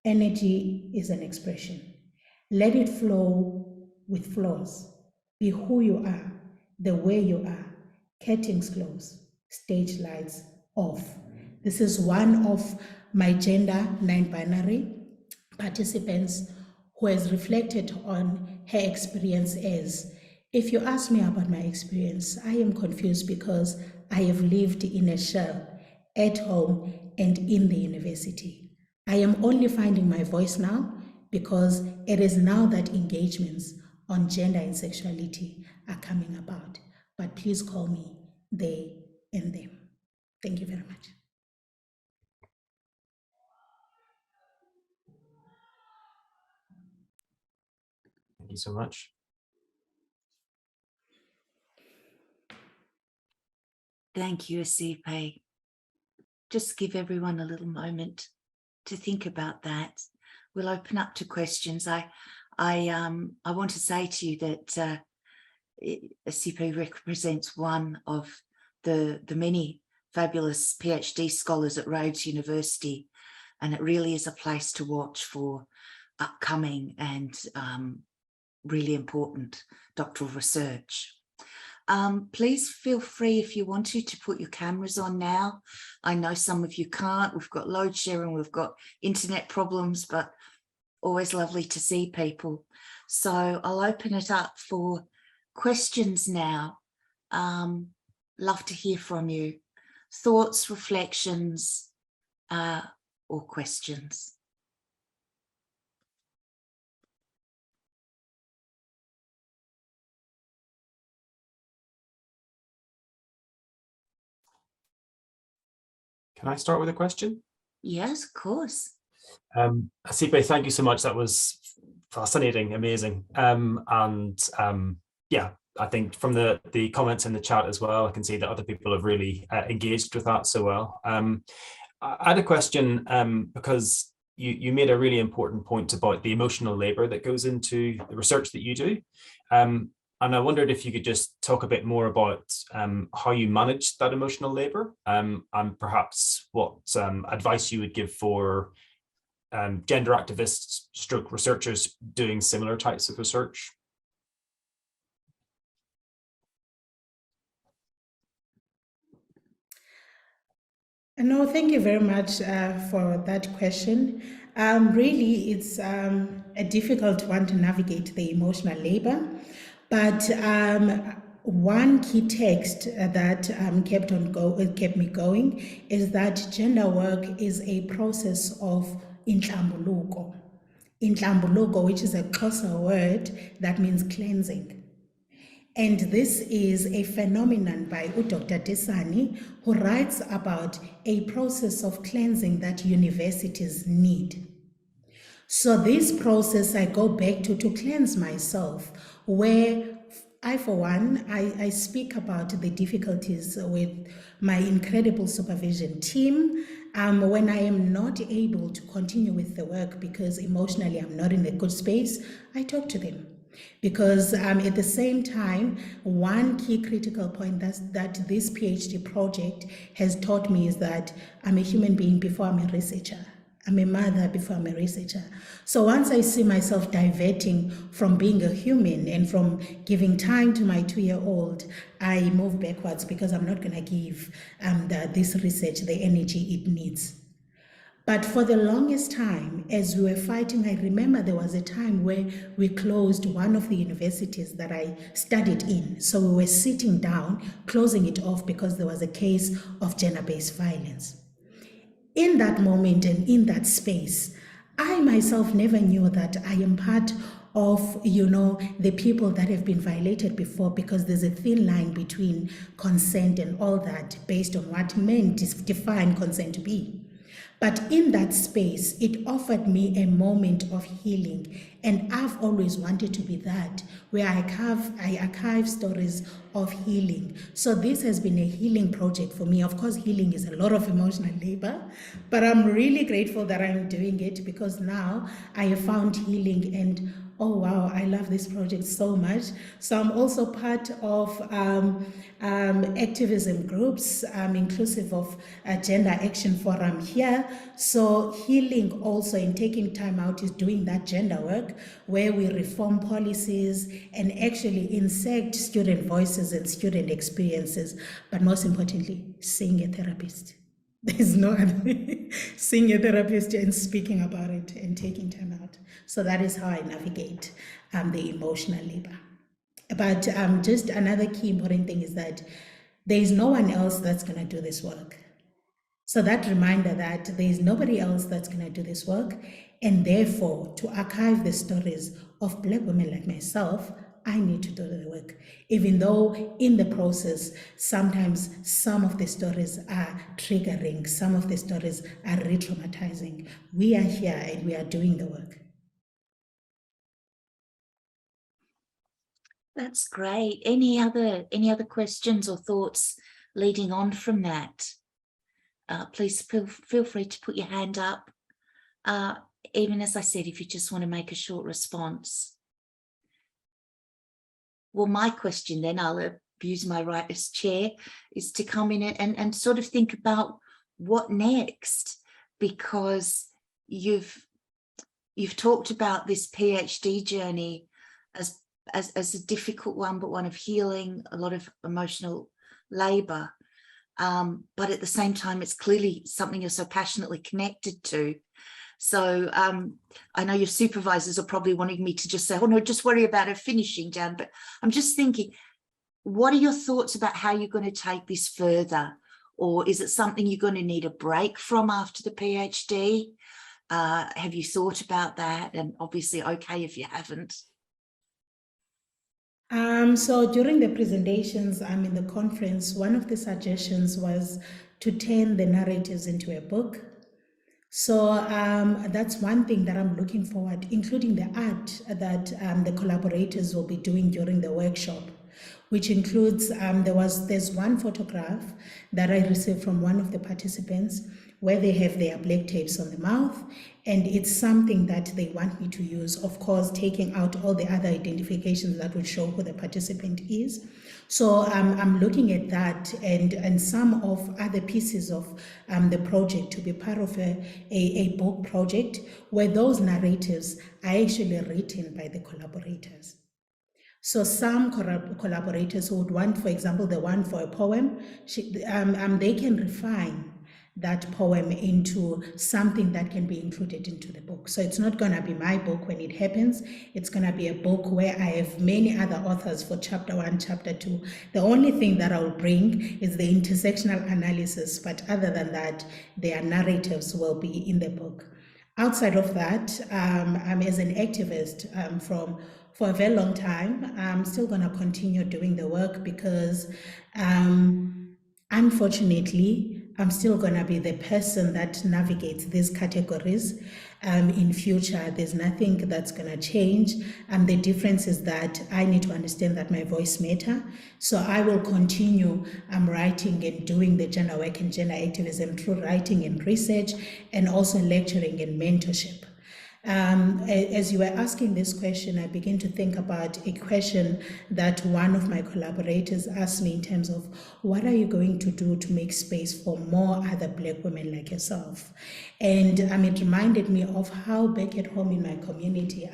Energy is an expression. Let it flow with flaws. Be who you are, the way you are. Curtains close, stage lights off. This is one of my gender non-binary participants who has reflected on her experience as, if you ask me about my experience, I am confused because I have lived in a shell, at home and in the university. I am only finding my voice now because it is now that engagements on gender and sexuality are coming about. But please call me they and them. Thank you very much. Thank you so much. Thank you, Asiphe. Just give everyone a little moment to think about that. We'll open up to questions. I want to say to you that Asiphe represents one of the many fabulous PhD scholars at Rhodes University, and it really is a place to watch for upcoming and really important doctoral research. Please feel free if you want to put your cameras on now. I know some of you can't. We've got load sharing, we've got internet problems, but always lovely to see people. So I'll open it up for questions now. Love to hear from you. Thoughts, reflections, or questions. Can I start with a question? Yes, of course. Asiphe, thank you so much. That was fascinating, amazing. Yeah, I think from the comments in the chat as well, I can see that other people have really engaged with that so well. I had a question because you made a really important point about the emotional labor that goes into the research that you do. And I wondered if you could just talk a bit more about how you manage that emotional labor and perhaps what advice you would give for gender activists stroke researchers doing similar types of research. No, thank you very much for that question. Really, it's a difficult one to navigate the emotional labor, but one key text that kept me going is that gender work is a process of inhlambuluko. Inhlambuluko, which is a Xhosa word that means cleansing. And this is a phenomenon by Dr. Desani, who writes about a process of cleansing that universities need. So this process I go back to cleanse myself, where I, for one, I speak about the difficulties with my incredible supervision team when I am not able to continue with the work because emotionally I'm not in a good space. I talk to them. Because at the same time, one key critical point that this PhD project has taught me is that I'm a human being before I'm a researcher. I'm a mother before I'm a researcher. So once I see myself diverting from being a human and from giving time to my 2-year-old, I move backwards because I'm not going to give this research the energy it needs. But for the longest time, as we were fighting, I remember there was a time where we closed one of the universities that I studied in. So we were sitting down, closing it off because there was a case of gender-based violence. In that moment and in that space, I myself never knew that I am part of, the people that have been violated before, because there's a thin line between consent and all that based on what men define consent to be. But in that space, it offered me a moment of healing. And I've always wanted to be that, where I archive stories of healing. So this has been a healing project for me. Of course, healing is a lot of emotional labor, but I'm really grateful that I'm doing it because now I have found healing and oh wow, I love this project so much. So I'm also part of activism groups, inclusive of Gender Action Forum here. So healing also in taking time out is doing that gender work where we reform policies and actually insert student voices and student experiences, but most importantly, seeing a therapist. There's no other seeing a therapist and speaking about it and taking time out. So that is how I navigate the emotional labor. But just another key important thing is that there is no one else that's going to do this work. So that reminder that there is nobody else that's going to do this work, and therefore to archive the stories of Black women like myself, I need to do the work. Even though in the process, sometimes some of the stories are triggering, some of the stories are re-traumatizing. We are here and we are doing the work. That's great. Any other questions or thoughts leading on from that? Please feel free to put your hand up. Even as I said, if you just want to make a short response. Well, my question then, I'll abuse my right as chair, is to come in and sort of think about what next, because you've talked about this PhD journey as as a difficult one, but one of healing, a lot of emotional labor. But at the same time, it's clearly something you're so passionately connected to. So I know your supervisors are probably wanting me to just say, oh no, just worry about her finishing, Jan. But I'm just thinking, what are your thoughts about how you're going to take this further? Or is it something you're going to need a break from after the PhD? Have you thought about that? And obviously, okay, if you haven't. So during the presentations, in the conference, one of the suggestions was to turn the narratives into a book. So that's one thing that I'm looking forward, including the art that the collaborators will be doing during the workshop, which includes, there's one photograph that I received from one of the participants where they have their black tapes on the mouth, and it's something that they want me to use, of course, taking out all the other identifications that would show who the participant is. So I'm looking at that and some of other pieces of the project to be part of a book project where those narratives are actually written by the collaborators. So some collaborators would want, for example, the one for a poem, they can refine that poem into something that can be included into the book. So it's not going to be my book when it happens. It's going to be a book where I have many other authors for chapter 1, chapter 2. The only thing that I'll bring is the intersectional analysis, but other than that, their narratives will be in the book. Outside of that, I'm as an activist for a very long time. I'm still going to continue doing the work because unfortunately, I'm still going to be the person that navigates these categories. In future, there's nothing that's going to change. The difference is that I need to understand that my voice matters. So I will continue writing and doing the gender work and gender activism through writing and research, and also lecturing and mentorship. As you were asking this question, I began to think about a question that one of my collaborators asked me in terms of what are you going to do to make space for more other Black women like yourself? And it reminded me of how back at home in my community,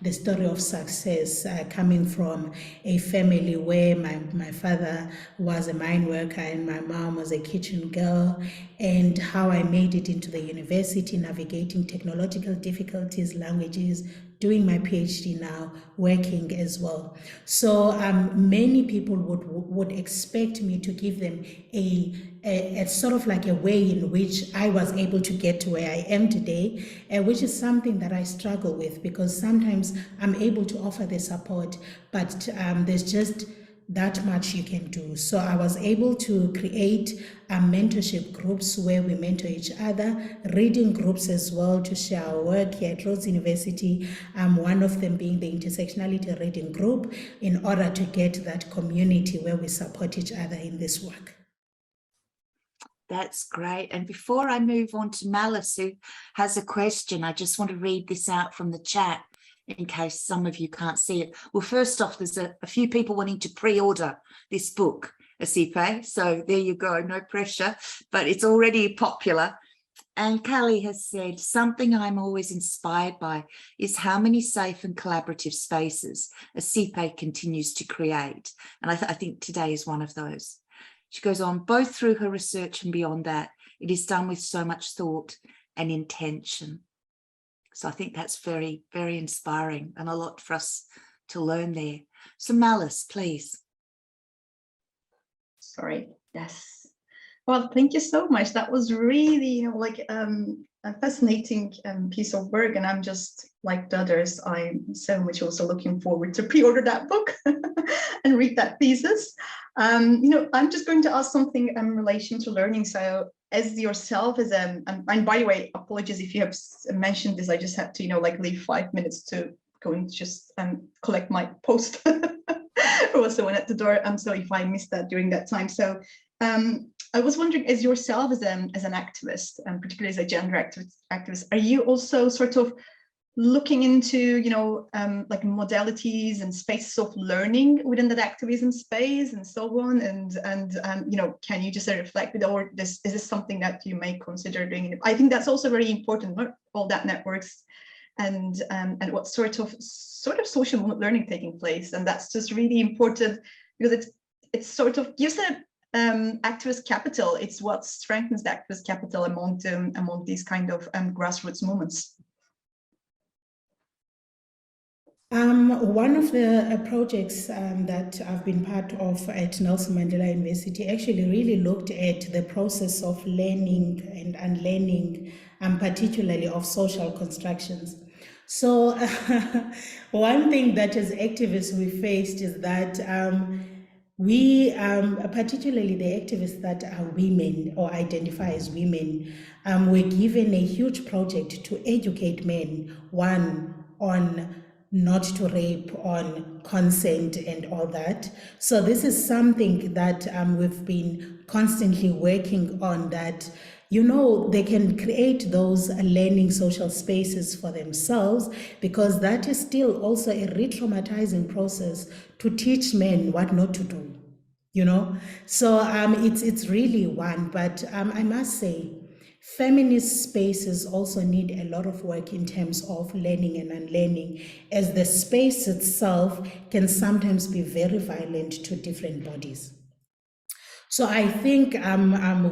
the story of success coming from a family where my father was a mine worker and my mom was a kitchen girl, and how I made it into the university, navigating technological difficulties, languages, doing my PhD now, working as well. So many people would expect me to give them a sort of like a way in which I was able to get to where I am today, which is something that I struggle with, because sometimes I'm able to offer the support, but there's just that much you can do. So I was able to create mentorship groups where we mentor each other, reading groups as well to share our work here at Rhodes University, one of them being the Intersectionality Reading Group, in order to get that community where we support each other in this work. That's great. And before I move on to Malice, who has a question, I just want to read this out from the chat in case some of you can't see it. Well, first off, there's a few people wanting to pre-order this book, Asiphe. So there you go, no pressure, but it's already popular. And Callie has said, something I'm always inspired by is how many safe and collaborative spaces Asiphe continues to create. And I think today is one of those. She goes on, both through her research and beyond that, it is done with so much thought and intention. So I think that's very, very inspiring and a lot for us to learn there. So Malice, please. Sorry, yes. Well, thank you so much. That was really like a fascinating piece of work. And I'm just like the others, I'm so much also looking forward to pre-order that book and read that thesis. I'm just going to ask something in relation to learning. So as yourself, as and by the way, apologies if you have mentioned this, I just had to, like leave 5 minutes to go and just collect my post also went at the door. So if I missed that during that time. So I was wondering, as yourself as an activist, and particularly as a gender activist, are you also sort of looking into, like modalities and spaces of learning within that activism space and so on? And can you just reflect with, or is this something that you may consider doing? I think that's also very important. Not all that networks and what sort of social learning taking place. And that's just really important, because it sort of gives a activist capital. It's what strengthens the activist capital among these kind of grassroots movements. One of the projects that I've been part of at Nelson Mandela University actually really looked at the process of learning and unlearning, particularly of social constructions. So one thing that as activists we faced is that we, particularly the activists that are women or identify as women, were given a huge project to educate men, one, on not to rape, on consent and all that. So this is something that we've been constantly working on, that, you know, they can create those learning social spaces for themselves, because that is still also a re-traumatizing process to teach men what not to do, you know. So it's really one, but I must say, feminist spaces also need a lot of work in terms of learning and unlearning, as the space itself can sometimes be very violent to different bodies. So I think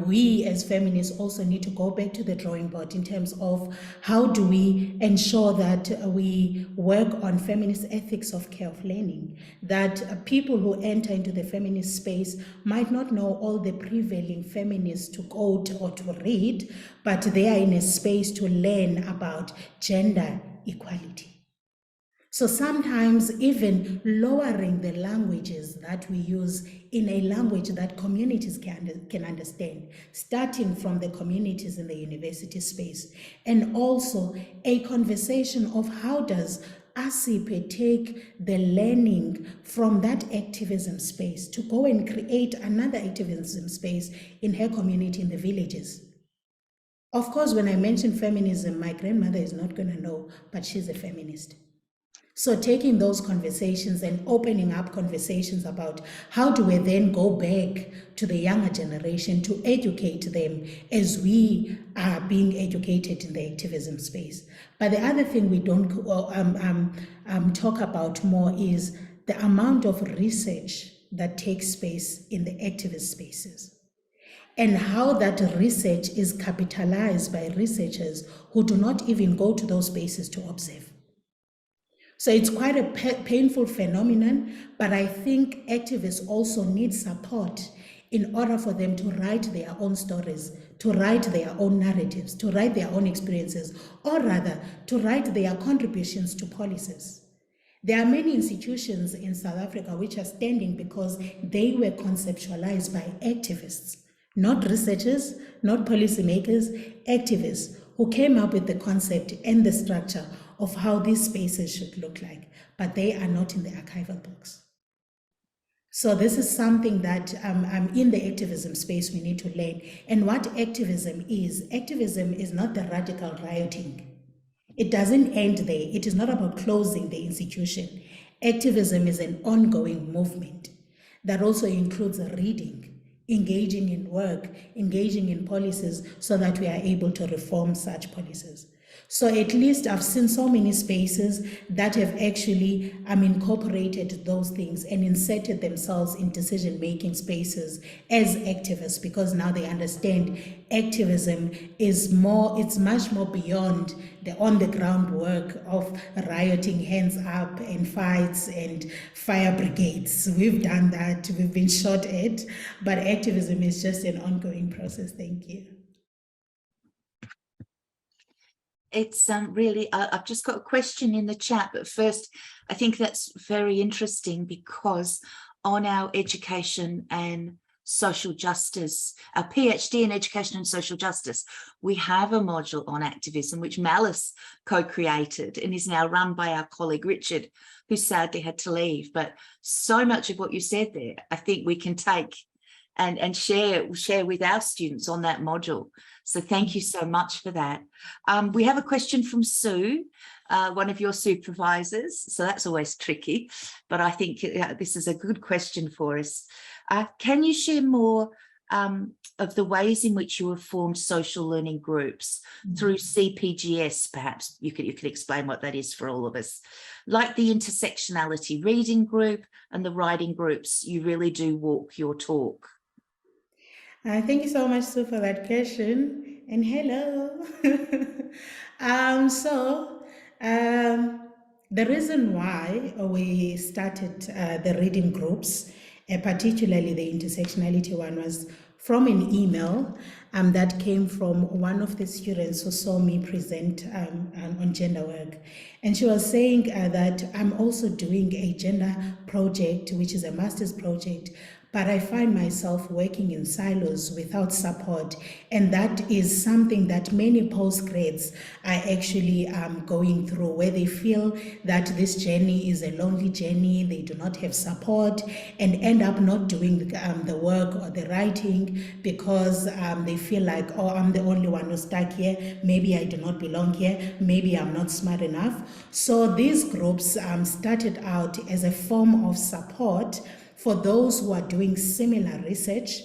we as feminists also need to go back to the drawing board in terms of how do we ensure that we work on feminist ethics of care of learning, that people who enter into the feminist space might not know all the prevailing feminists to quote or to read, but they are in a space to learn about gender equality. So sometimes even lowering the languages that we use in a language that communities can understand, starting from the communities in the university space, and also a conversation of how does Asiphe take the learning from that activism space to go and create another activism space in her community in the villages. Of course, when I mention feminism, my grandmother is not going to know, but she's a feminist. So taking those conversations and opening up conversations about how do we then go back to the younger generation to educate them as we are being educated in the activism space. But the other thing we don't talk about more is the amount of research that takes place in the activist spaces, and how that research is capitalized by researchers who do not even go to those spaces to observe. So it's quite a painful phenomenon, but I think activists also need support in order for them to write their own stories, to write their own narratives, to write their own experiences, or rather to write their contributions to policies. There are many institutions in South Africa which are standing because they were conceptualized by activists, not researchers, not policymakers, activists who came up with the concept and the structure of how these spaces should look like, but they are not in the archival books. So this is something that in the activism space we need to learn. And what activism is not the radical rioting. It doesn't end there. It is not about closing the institution. Activism is an ongoing movement that also includes reading, engaging in work, engaging in policies so that we are able to reform such policies. So at least I've seen so many spaces that have actually incorporated those things and inserted themselves in decision-making spaces as activists, because now they understand activism is more, it's much more beyond the on-the-ground work of rioting, hands up and fights and fire brigades. We've done that, we've been shot at, but activism is just an ongoing process. Thank you. It's really, I've just got a question in the chat, but first, I think that's very interesting because on our education and social justice, our PhD in education and social justice, we have a module on activism, which Malice co-created and is now run by our colleague Richard, who sadly had to leave. But so much of what you said there, I think we can take and share with our students on that module. So thank you so much for that. We have a question from Sue, one of your supervisors. So that's always tricky, but I think this is a good question for us. Can you share more of the ways in which you have formed social learning groups through CPGS. Perhaps you could explain what that is for all of us. Like the intersectionality reading group and the writing groups, you really do walk your talk. Thank you so much, Sue, for that question. And hello. The reason why we started the reading groups, particularly the intersectionality one, was from an email that came from one of the students who saw me present on gender work. And she was saying that I'm also doing a gender project, which is a master's project, but I find myself working in silos without support. And that is something that many postgrads are actually going through, where they feel that this journey is a lonely journey, they do not have support, and end up not doing the work or the writing because they feel like, oh, I'm the only one who's stuck here, maybe I do not belong here, maybe I'm not smart enough. So these groups started out as a form of support for those who are doing similar research,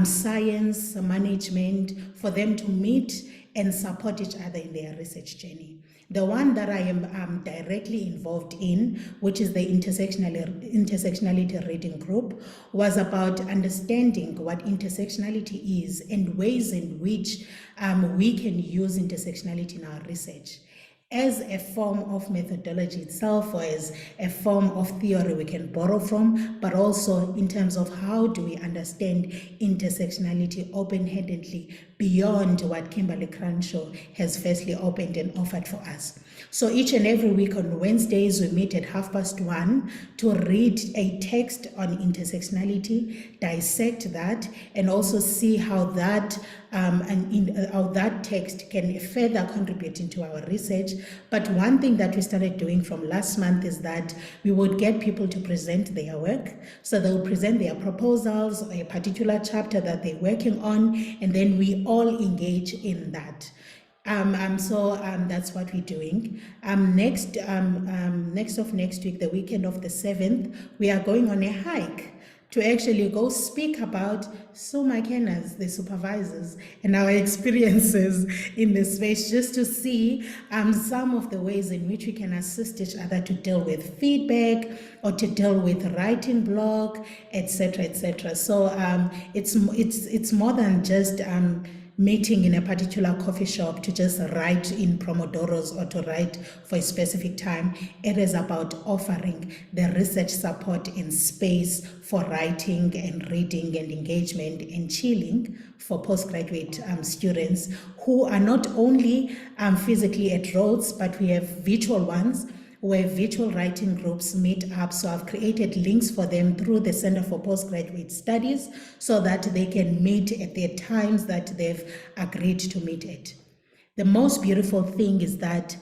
science, management, for them to meet and support each other in their research journey. The one that I am directly involved in, which is the intersectionality reading group, was about understanding what intersectionality is and ways in which we can use intersectionality in our research, as a form of methodology itself, or as a form of theory we can borrow from, but also in terms of how do we understand intersectionality open-handedly beyond what Kimberly Crenshaw has firstly opened and offered for us. So each and every week on Wednesdays, we meet at 1:30 to read a text on intersectionality, dissect that, and also see how that how that text can further contribute into our research. But one thing that we started doing from last month is that we would get people to present their work. So they'll present their proposals or a particular chapter that they're working on, and then we all engage in that. So that's what we're doing. Next week, the weekend of the 7th, we are going on a hike to actually go speak about Sumakenas, the supervisors, and our experiences in the space, just to see some of the ways in which we can assist each other to deal with feedback or to deal with writing block, etc., etc. So it's more than just meeting in a particular coffee shop to just write in Pomodoros or to write for a specific time. It is about offering the research support in space for writing and reading and engagement and chilling for postgraduate students who are not only physically at Rhodes, but we have virtual ones where virtual writing groups meet up. So I've created links for them through the Center for Postgraduate Studies so that they can meet at their times that they've agreed to meet at. The most beautiful thing is that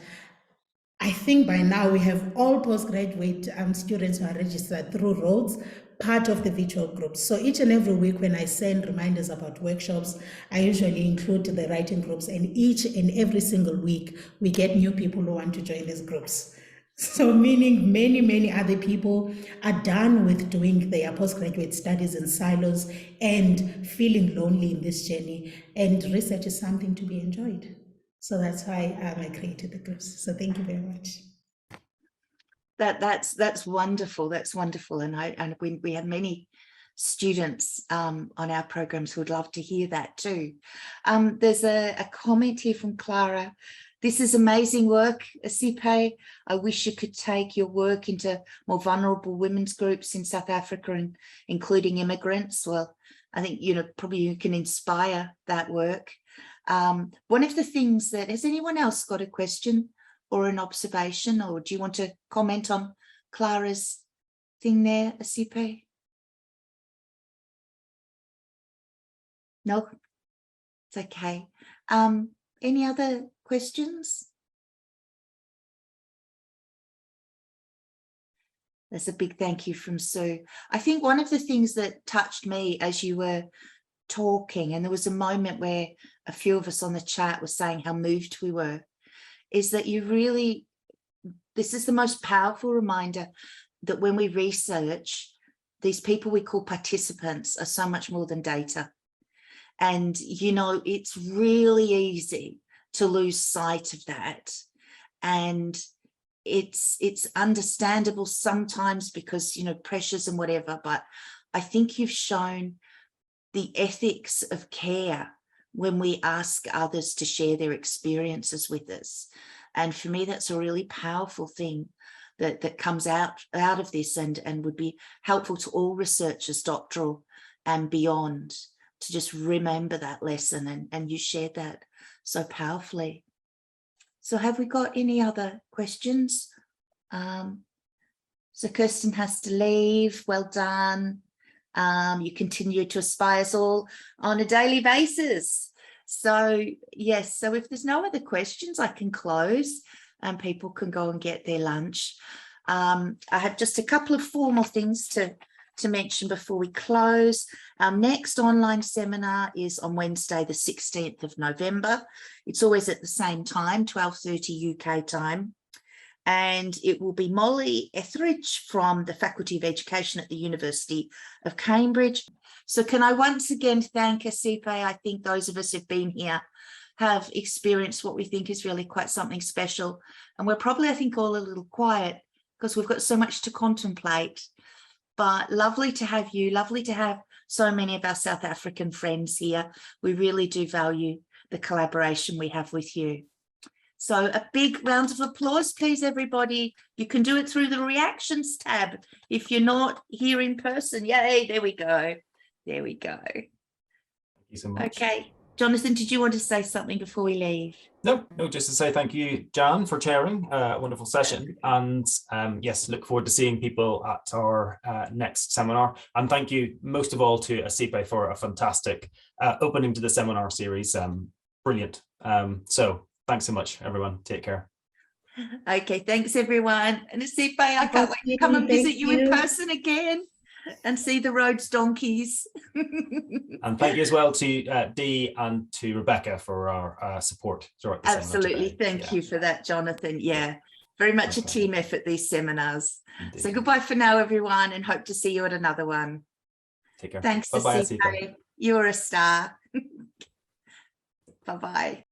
I think by now we have all postgraduate students who are registered through Rhodes, part of the virtual groups. So each and every week when I send reminders about workshops, I usually include the writing groups, and each and every single week we get new people who want to join these groups. So meaning many other people are done with doing their postgraduate studies in silos and feeling lonely in this journey. And research is something to be enjoyed. So that's why I created the groups. So thank you very much. That's wonderful. That's wonderful. And we have many students on our programs who would love to hear that too. There's a comment here from Clara. This is amazing work, Asiphe. I wish you could take your work into more vulnerable women's groups in South Africa, and including immigrants. Well, I think, probably you can inspire that work. One of the things that, has anyone else got a question or an observation, or do you want to comment on Clara's thing there, Asiphe? No, it's okay. Any other questions? There's a big thank you from Sue. I think one of the things that touched me as you were talking, and there was a moment where a few of us on the chat were saying how moved we were, is that this is the most powerful reminder that when we research, these people we call participants are so much more than data. And, you know, it's really easy to lose sight of that. And it's understandable sometimes because, you know, pressures and whatever, but I think you've shown the ethics of care when we ask others to share their experiences with us. And for me, that's a really powerful thing that comes out of this and would be helpful to all researchers, doctoral and beyond, to just remember that lesson, and you shared that so powerfully. So have we got any other questions? So Kirsten has to leave. Well done. You continue to inspire us all on a daily basis. So yes, so if there's no other questions, I can close and people can go and get their lunch. I have just a couple of formal things to mention before we close. Our next online seminar is on Wednesday, the 16th of November. It's always at the same time, 12:30 UK time. And it will be Molly Etheridge from the Faculty of Education at the University of Cambridge. So can I once again thank Asiphe? I think those of us who've been here have experienced what we think is really quite something special. And we're probably, I think, all a little quiet because we've got so much to contemplate. But lovely to have you, lovely to have so many of our South African friends here. We really do value the collaboration we have with you. So a big round of applause, please, everybody. You can do it through the reactions tab if you're not here in person. Yay, there we go. There we go. Thank you so much. Okay, Jonathan, did you want to say something before we leave? No, just to say thank you, Jan, for chairing a wonderful session. And yes, look forward to seeing people at our next seminar. And thank you most of all to Asiphe for a fantastic opening to the seminar series. Brilliant. So thanks so much, everyone. Take care. Okay, thanks, everyone. And Asiphe, I can't wait to come and visit you in person again and see the Rhodes donkeys. And thank you as well to Dee and to Rebecca for our support throughout the seminar. Absolutely. Thank you for that, Jonathan. Yeah, very much a team effort, these seminars. Indeed. So goodbye for now, everyone, and hope to see you at another one. Take care. Thanks, Bye-bye, Asiphe. You're a star. Bye-bye.